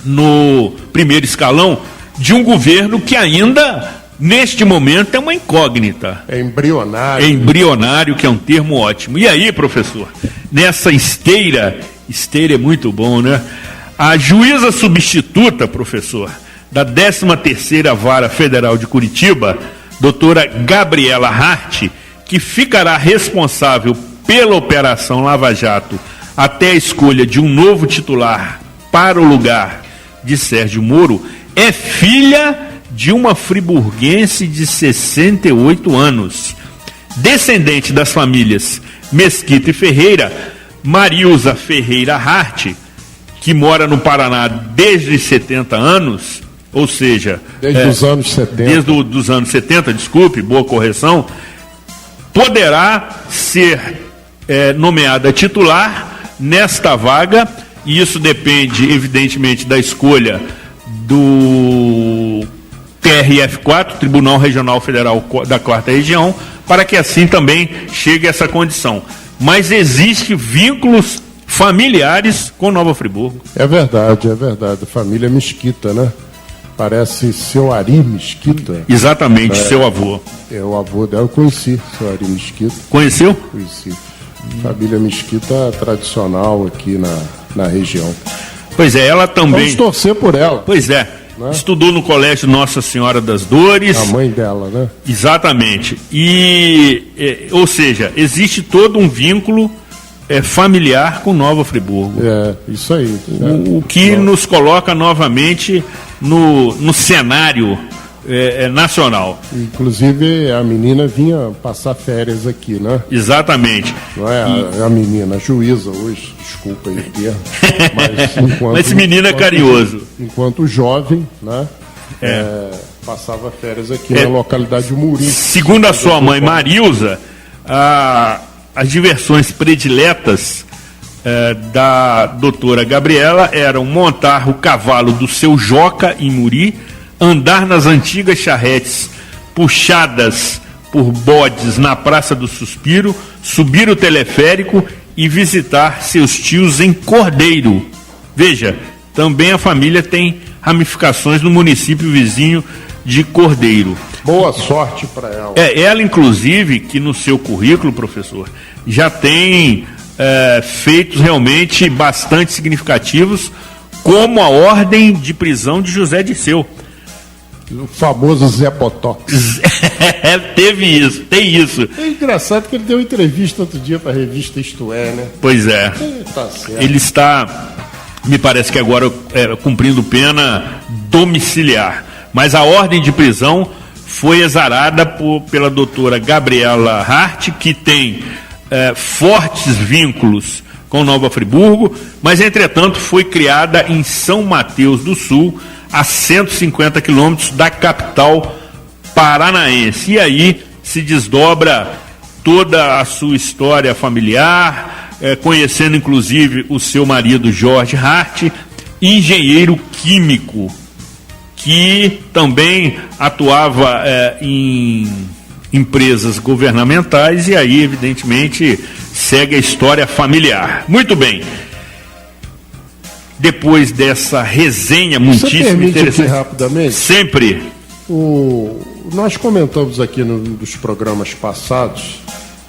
S3: no primeiro escalão de um governo que ainda, neste momento, é uma incógnita.
S4: É embrionário.
S3: É embrionário, que é um termo ótimo. E aí, professor, nessa esteira é muito bom, né? A juíza substituta, professor, da 13ª Vara Federal de Curitiba, doutora Gabriela Hart, que ficará responsável pela Operação Lava Jato até a escolha de um novo titular para o lugar de Sérgio Moro, é filha de uma friburguense de 68 anos. Descendente das famílias Mesquita e Ferreira, Marilza Ferreira Hart, que mora no Paraná desde 70 anos, ou seja...
S4: Desde os anos 70.
S3: Desde os anos 70, desculpe, boa correção, poderá ser nomeada titular nesta vaga, e isso depende, evidentemente, da escolha do TRF4, Tribunal Regional Federal da 4ª Região, para que assim também chegue a essa condição. Mas existem vínculos familiares com Nova Friburgo.
S4: É verdade. Família Mesquita, né? Parece seu Ari Mesquita.
S3: Exatamente, seu avô.
S4: É o avô dela, eu conheci, seu Ari Mesquita.
S3: Conheceu?
S4: Conheci. Família Mesquita tradicional aqui na região.
S3: Pois é, ela também...
S4: Vamos torcer por ela.
S3: Pois é. Né? Estudou no Colégio Nossa Senhora das Dores.
S4: A mãe dela, né?
S3: Exatamente. Ou seja, existe todo um vínculo familiar com Nova Friburgo.
S4: Isso aí.
S3: O que nos coloca novamente no cenário nacional.
S4: Inclusive, a menina vinha passar férias aqui, né?
S3: Exatamente.
S4: Não é a menina, a juíza hoje, desculpa aí o termo.
S3: Mas esse menino é carinhoso.
S4: Enquanto jovem, né? Passava férias aqui na localidade de Muri.
S3: Segundo a sua mãe, Marilza, as diversões prediletas da doutora Gabriela eram montar o cavalo do seu Joca em Muri, andar nas antigas charretes puxadas por bodes na Praça do Suspiro, subir o teleférico e visitar seus tios em Cordeiro. Veja, também a família tem ramificações no município vizinho de Cordeiro.
S4: Boa sorte para ela.
S3: Ela, inclusive, que no seu currículo, professor, já tem feitos realmente bastante significativos, como a ordem de prisão de José Dirceu.
S4: O famoso Zé Botox.
S3: Tem isso.
S4: É engraçado que ele deu entrevista outro dia para a revista Isto É, né?
S3: Pois é.
S4: Tá certo.
S3: Ele está me parece que agora cumprindo pena domiciliar. Mas a ordem de prisão foi exarada pela doutora Gabriela Hart, que tem fortes vínculos com Nova Friburgo, mas entretanto foi criada em São Mateus do Sul, a 150 quilômetros da capital paranaense. E aí se desdobra toda a sua história familiar, conhecendo inclusive o seu marido Jorge Hart, engenheiro químico, que também atuava em empresas governamentais, e aí evidentemente segue a história familiar. Muito bem. Depois dessa resenha muitíssimo interessante.
S4: Aqui rapidamente?
S3: Sempre.
S4: Nós comentamos aqui num dos programas passados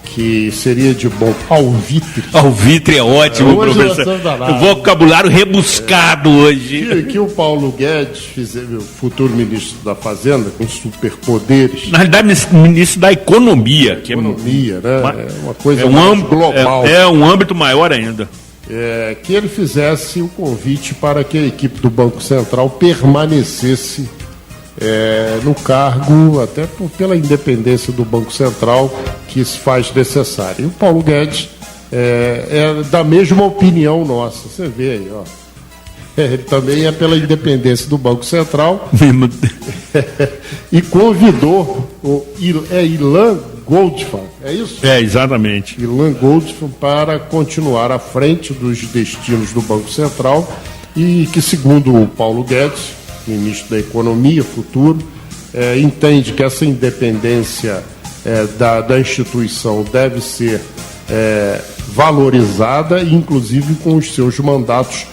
S4: que seria de bom alvitre.
S3: Alvitre é ótimo, professor. O vocabulário rebuscado hoje.
S4: Que o Paulo Guedes, o futuro ministro da Fazenda, com superpoderes.
S3: Na realidade, ministro da Economia. Que
S4: Economia, né? É uma coisa mais global.
S3: É um âmbito maior ainda.
S4: Que ele fizesse o convite para que a equipe do Banco Central permanecesse no cargo, até pela independência do Banco Central, que se faz necessário. E o Paulo Guedes é da mesma opinião nossa. Você vê aí, ó. Ele também é pela independência do Banco Central. E convidou o Ilan Goldfein, é isso?
S3: Exatamente.
S4: Ilan Goldfein para continuar à frente dos destinos do Banco Central e que, segundo o Paulo Guedes, ministro da Economia futuro, entende que essa independência da instituição deve ser valorizada, inclusive com os seus mandatos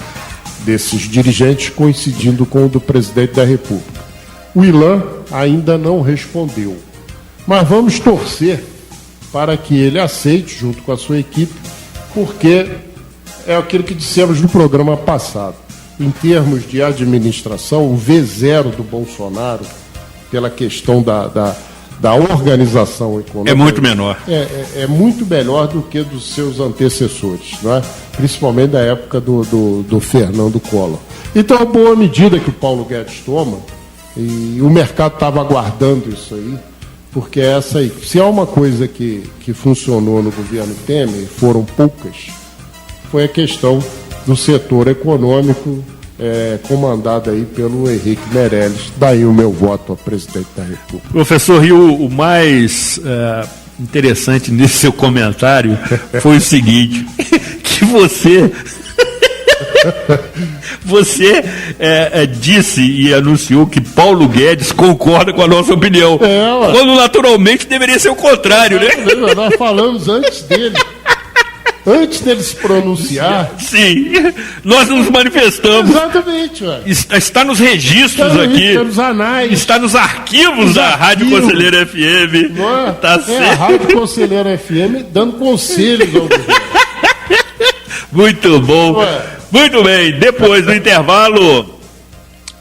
S4: desses dirigentes coincidindo com o do presidente da República. O Ilan ainda não respondeu, mas vamos torcer para que ele aceite junto com a sua equipe, porque é aquilo que dissemos no programa passado. Em termos de administração, o V0 do Bolsonaro, pela questão da organização econômica,
S3: é muito menor.
S4: É muito melhor do que dos seus antecessores, não é? Principalmente da época do Fernando Collor. Então, a boa medida que o Paulo Guedes toma, e o mercado estava aguardando isso aí, porque se há uma coisa que funcionou no governo Temer, foram poucas, foi a questão do setor econômico, comandado aí pelo Henrique Meirelles. Daí o meu voto a presidente da República.
S3: Professor Rio, o mais interessante nesse seu comentário foi o seguinte, que você disse e anunciou que Paulo Guedes concorda com a nossa opinião, quando naturalmente deveria ser o contrário, né?
S4: Nós falamos antes dele. Antes dele se pronunciar.
S3: Sim, nós nos manifestamos.
S4: Exatamente, ué.
S3: Está nos registros aqui.
S4: Está nos anais.
S3: Está nos arquivos da Rádio Conselheiro FM.
S4: Tá certo. A Rádio Conselheiro FM dando conselhos ao governo.
S3: Muito bom. Muito bem, depois do intervalo,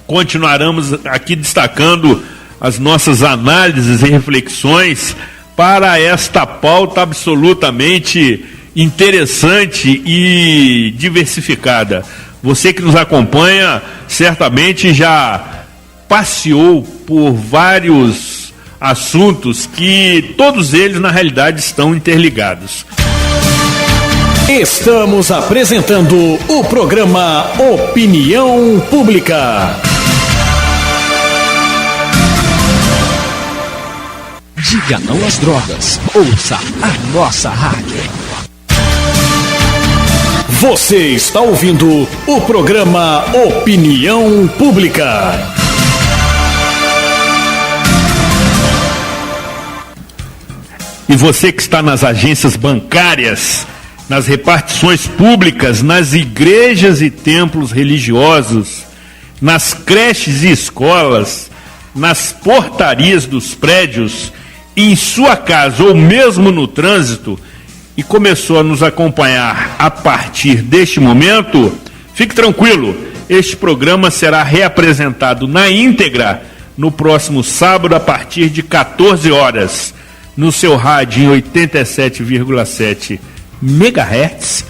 S3: continuaremos aqui destacando as nossas análises e reflexões para esta pauta absolutamente interessante e diversificada. Você que nos acompanha certamente já passeou por vários assuntos que todos eles na realidade estão interligados.
S5: Estamos apresentando o programa Opinião Pública.
S1: Diga não às drogas. Ouça a nossa rádio.
S5: Você está ouvindo o programa Opinião Pública.
S3: E você que está nas agências bancárias, nas repartições públicas, nas igrejas e templos religiosos, nas creches e escolas, nas portarias dos prédios, em sua casa ou mesmo no trânsito, e começou a nos acompanhar a partir deste momento, fique tranquilo, este programa será reapresentado na íntegra no próximo sábado a partir de 14 horas, no seu rádio em 87,7 MHz,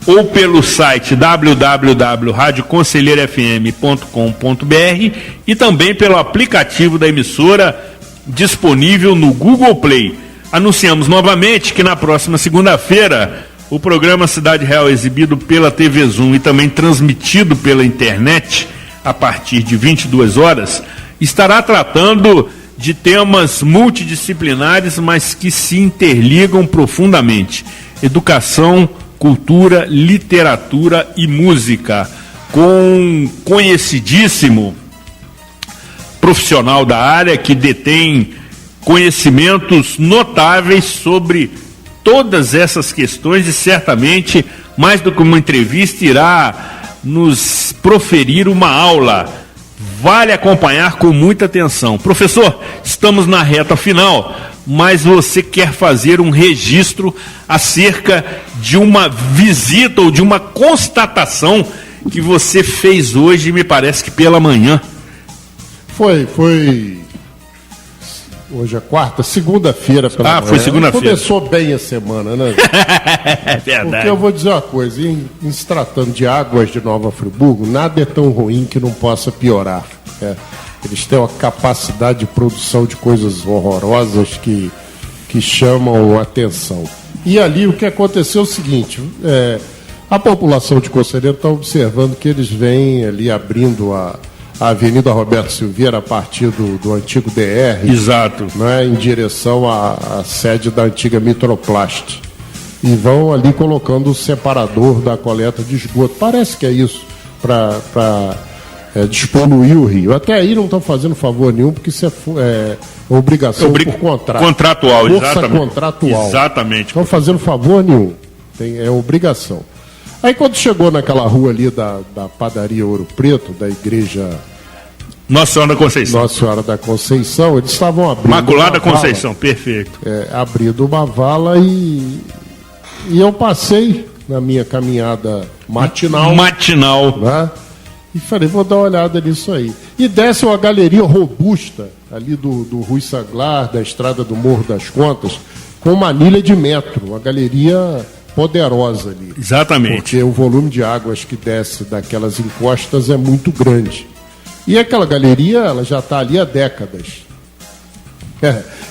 S3: ou pelo site www.radioconselheirofm.com.br e também pelo aplicativo da emissora disponível no Google Play. Anunciamos novamente que na próxima segunda-feira o programa Cidade Real, exibido pela TV Zoom e também transmitido pela internet a partir de 22 horas, estará tratando de temas multidisciplinares, mas que se interligam profundamente: educação, cultura, literatura e música, com um conhecidíssimo profissional da área que detém conhecimentos notáveis sobre todas essas questões e certamente, mais do que uma entrevista, irá nos proferir uma aula. Vale acompanhar com muita atenção. Professor, estamos na reta final, mas você quer fazer um registro acerca de uma visita ou de uma constatação que você fez hoje, me parece que pela manhã.
S4: Foi hoje é segunda-feira pela manhã.
S3: Foi segunda-feira.
S4: Começou bem a semana, né?
S3: É verdade.
S4: Porque eu vou dizer uma coisa, em se tratando de Águas de Nova Friburgo, nada é tão ruim que não possa piorar. Eles têm uma capacidade de produção de coisas horrorosas que chamam a atenção. E ali o que aconteceu é o seguinte, a população de Conselheiro está observando que eles vêm ali abrindo a Avenida Roberto Silveira a partir do antigo DR.
S3: Exato.
S4: Né, em direção à sede da antiga Mitroplast. E vão ali colocando o separador da coleta de esgoto. Parece que é isso, para despoluir o rio. Até aí não estão fazendo favor nenhum, porque isso é obrigação por contrato.
S3: Contratual,
S4: força
S3: exatamente.
S4: Contratual.
S3: Exatamente.
S4: Não estão fazendo favor nenhum. É obrigação. Aí quando chegou naquela rua ali da padaria Ouro Preto, da igreja
S3: Nossa Senhora da Conceição.
S4: Nossa Senhora da Conceição, eles estavam abrindo
S3: Imaculada Conceição, perfeito.
S4: Abrindo uma vala e eu passei na minha caminhada matinal. Né? E falei, vou dar uma olhada nisso aí. E desce uma galeria robusta ali do Rui Saglar, da estrada do Morro das Contas, com uma anilha de metro, uma galeria poderosa ali.
S3: Exatamente.
S4: Porque o volume de águas que desce daquelas encostas é muito grande. E aquela galeria, ela já está ali há décadas.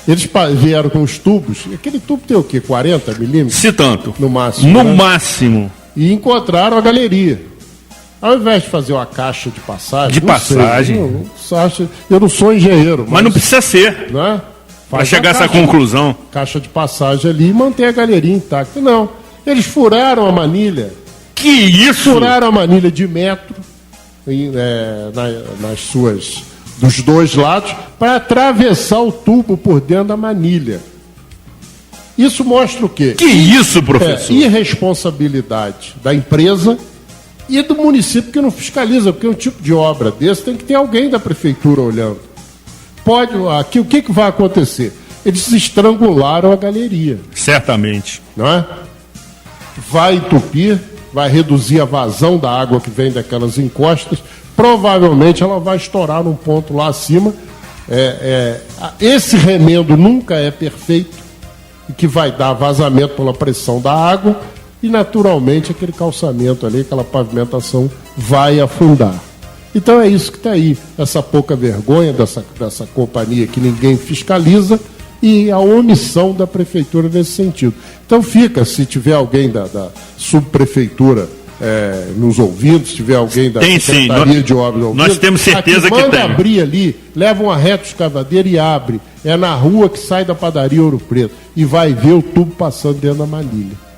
S4: Eles vieram com os tubos. Aquele tubo tem o quê? 40 milímetros?
S3: Se tanto.
S4: No máximo.
S3: No
S4: né?
S3: máximo.
S4: E encontraram a galeria. Ao invés de fazer uma caixa de passagem...
S3: De passagem.
S4: Eu não sou engenheiro.
S3: Mas não precisa ser.
S4: Né?
S3: Para chegar a essa conclusão.
S4: Caixa de passagem ali e manter a galeria intacta. Não. Eles furaram a manilha.
S3: Que isso?
S4: Furaram a manilha de metro nas suas... dos dois lados, para atravessar o tubo por dentro da manilha. Isso mostra o quê?
S3: Que isso, professor?
S4: Irresponsabilidade da empresa e do município que não fiscaliza, porque um tipo de obra desse tem que ter alguém da prefeitura olhando. O que vai acontecer? Eles estrangularam a galeria.
S3: Certamente.
S4: Não é? Vai entupir, vai reduzir a vazão da água que vem daquelas encostas. Provavelmente ela vai estourar num ponto lá acima. Esse remendo nunca é perfeito, e que vai dar vazamento pela pressão da água, e naturalmente aquele calçamento ali, aquela pavimentação vai afundar. Então é isso que está aí, essa pouca vergonha dessa companhia que ninguém fiscaliza e a omissão da prefeitura nesse sentido. Então fica, se tiver alguém da subprefeitura nos ouvindo, se tiver alguém da Secretaria de Obras ouvindo,
S3: nós temos certeza que tem.
S4: Manda abrir ali, leva uma reta escavadeira e abre. É na rua que sai da padaria Ouro Preto e vai ver o tubo passando dentro da manilha.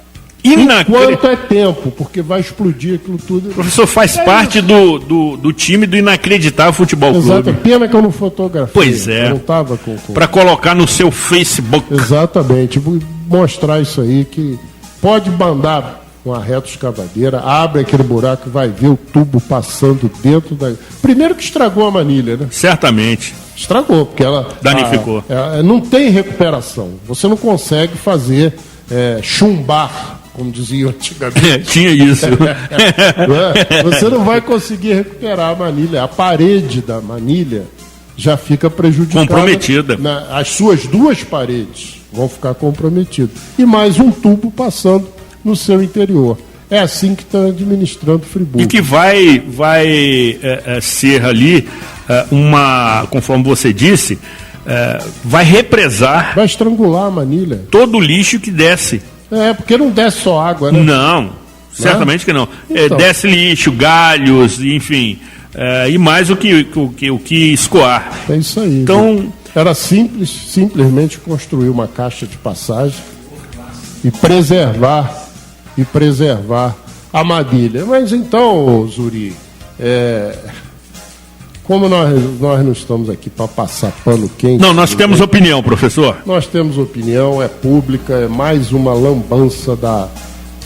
S4: Enquanto é tempo, porque vai explodir aquilo tudo.
S3: O professor faz parte do time do Inacreditável Futebol Clube.
S4: Exato, pena que eu não fotografei.
S3: Pois é.
S4: Eu não estava com...
S3: Para colocar no seu Facebook.
S4: Exatamente, vou mostrar isso aí, que pode mandar uma reta escavadeira, abre aquele buraco e vai ver o tubo passando dentro da... Primeiro que estragou a manilha, né?
S3: Certamente.
S4: Estragou, porque ela...
S3: Danificou.
S4: Não tem recuperação. Você não consegue fazer chumbar, como diziam antigamente.
S3: Tinha isso.
S4: Você não vai conseguir recuperar a manilha. A parede da manilha já fica prejudicada.
S3: Comprometida.
S4: As suas duas paredes vão ficar comprometidas. E mais um tubo passando no seu interior. É assim que estão administrando Friburgo.
S3: E que vai ser ali conforme você disse, vai represar.
S4: Vai estrangular a Manilha.
S3: Todo o lixo que desce.
S4: Porque não desce só água, né?
S3: Não, certamente que não.
S4: Então.
S3: Desce lixo, galhos, enfim, e mais o que escoar.
S4: É isso aí.
S3: Então,
S4: era simplesmente construir uma caixa de passagem e preservar a Manilha. Mas então, Zuri, como nós não estamos aqui para passar pano quente...
S3: Não, nós temos opinião, professor.
S4: Nós temos opinião, é pública, é mais uma lambança da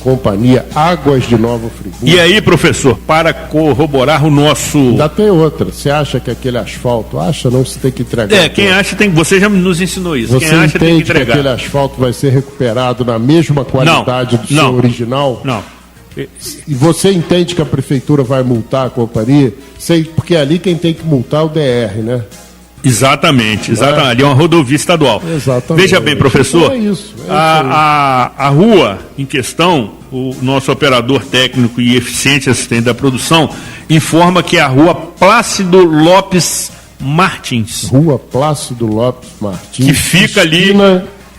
S4: companhia Águas de Nova Friburgo.
S3: E aí, professor, para corroborar o nosso...
S4: Ainda tem outra. Você acha que aquele asfalto... Acha não, se tem que entregar.
S3: Quem acha tem... Você já nos ensinou isso.
S4: Você
S3: quem acha tem que
S4: entende
S3: entregar.
S4: que aquele asfalto vai ser recuperado na mesma qualidade do seu original?
S3: Não.
S4: E você entende que a prefeitura vai multar a companhia? Porque ali quem tem que multar é o DR, né?
S3: Exatamente. Ali é uma rodovia estadual.
S4: Exatamente.
S3: Veja bem, professor,
S4: É isso
S3: a rua em questão, o nosso operador técnico e eficiente assistente da produção informa que é a rua Plácido Lopes Martins.
S4: Rua Plácido Lopes Martins.
S3: Que fica ali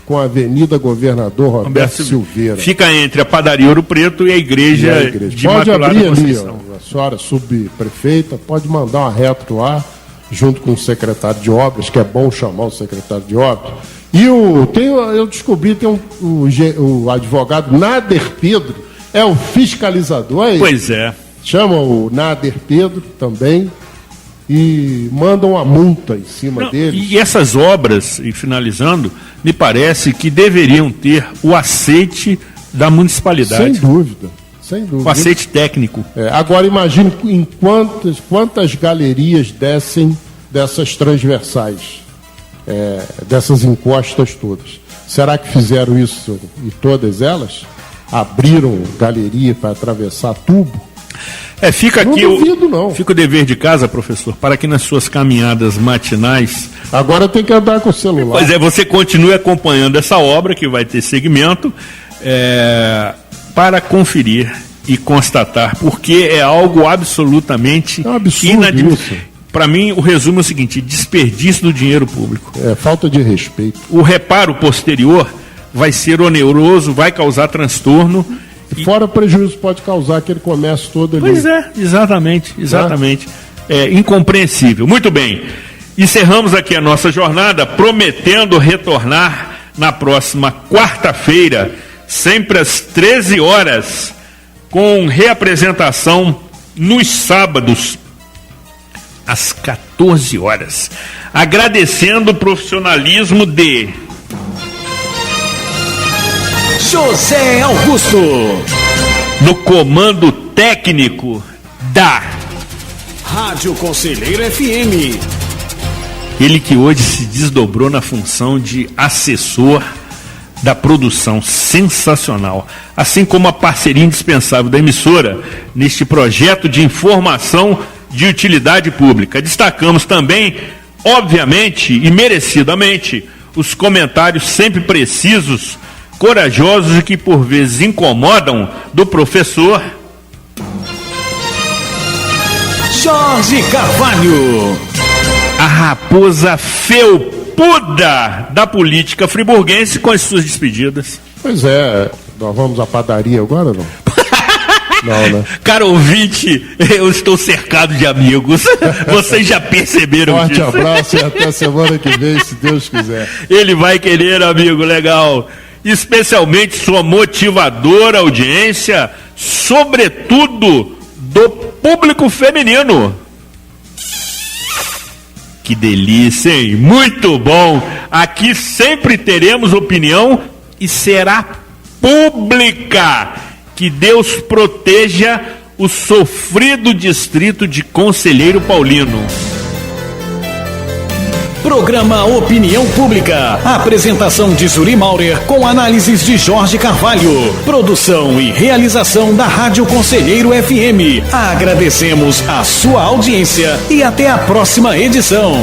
S4: com a Avenida Governador Roberto Silveira.
S3: Fica entre a Padaria Ouro Preto e a Igreja de
S4: Pode
S3: Imaculada
S4: abrir ali,
S3: Conceição.
S4: a senhora subprefeita, pode mandar uma reto lá, junto com o secretário de obras, que é bom chamar o secretário de obras. E eu descobri que o advogado Nader Pedro é o fiscalizador. Aí.
S3: Pois é.
S4: Chama o Nader Pedro também e mandam uma multa em cima dele.
S3: E essas obras, e finalizando, me parece que deveriam ter o aceite da municipalidade.
S4: Sem dúvida.
S3: O aceite técnico.
S4: Agora imagine em quantas galerias descem dessas transversais, dessas encostas todas. Será que fizeram isso em todas elas? Abriram galeria para atravessar tubo?
S3: Fica aqui
S4: não.
S3: Fica o dever de casa, professor, para que nas suas caminhadas matinais...
S4: Agora tem que andar com o celular.
S3: Pois você continue acompanhando essa obra, que vai ter segmento, para conferir e constatar, porque é algo absolutamente inadmissível. Para mim, o resumo é o seguinte: desperdício do dinheiro público.
S4: Falta de respeito.
S3: O reparo posterior vai ser oneroso, vai causar transtorno.
S4: E fora o prejuízo pode causar aquele comércio todo ali.
S3: Pois exatamente. É incompreensível. Muito bem, encerramos aqui a nossa jornada, prometendo retornar na próxima quarta-feira, sempre às 13 horas, com reapresentação nos sábados, às 14 horas. Agradecendo o profissionalismo de
S5: José Augusto,
S3: no comando técnico da
S5: Rádio Conselheiro FM.
S3: Ele que hoje se desdobrou na função de assessor da produção, sensacional, assim como a parceria indispensável da emissora neste projeto de informação de utilidade pública. Destacamos também, obviamente e merecidamente, os comentários sempre precisos, corajosos e que por vezes incomodam, do professor
S5: Jorge Carvalho,
S3: a raposa felpuda da política friburguense, com as suas despedidas.
S4: Pois é, nós vamos à padaria agora, não? Não, né?
S3: Caro ouvinte, eu estou cercado de amigos. Vocês já perceberam
S4: Forte
S3: disso.
S4: abraço e até semana que vem, se Deus quiser.
S3: Ele vai querer, amigo, legal. Especialmente sua motivadora audiência, sobretudo do público feminino. Que delícia, hein? Muito bom. Aqui sempre teremos opinião e será pública. Que Deus proteja o sofrido distrito de Conselheiro Paulino.
S5: Programa Opinião Pública. Apresentação de Zuri Maurer com análises de Jorge Carvalho. Produção e realização da Rádio Conselheiro FM. Agradecemos a sua audiência e até a próxima edição.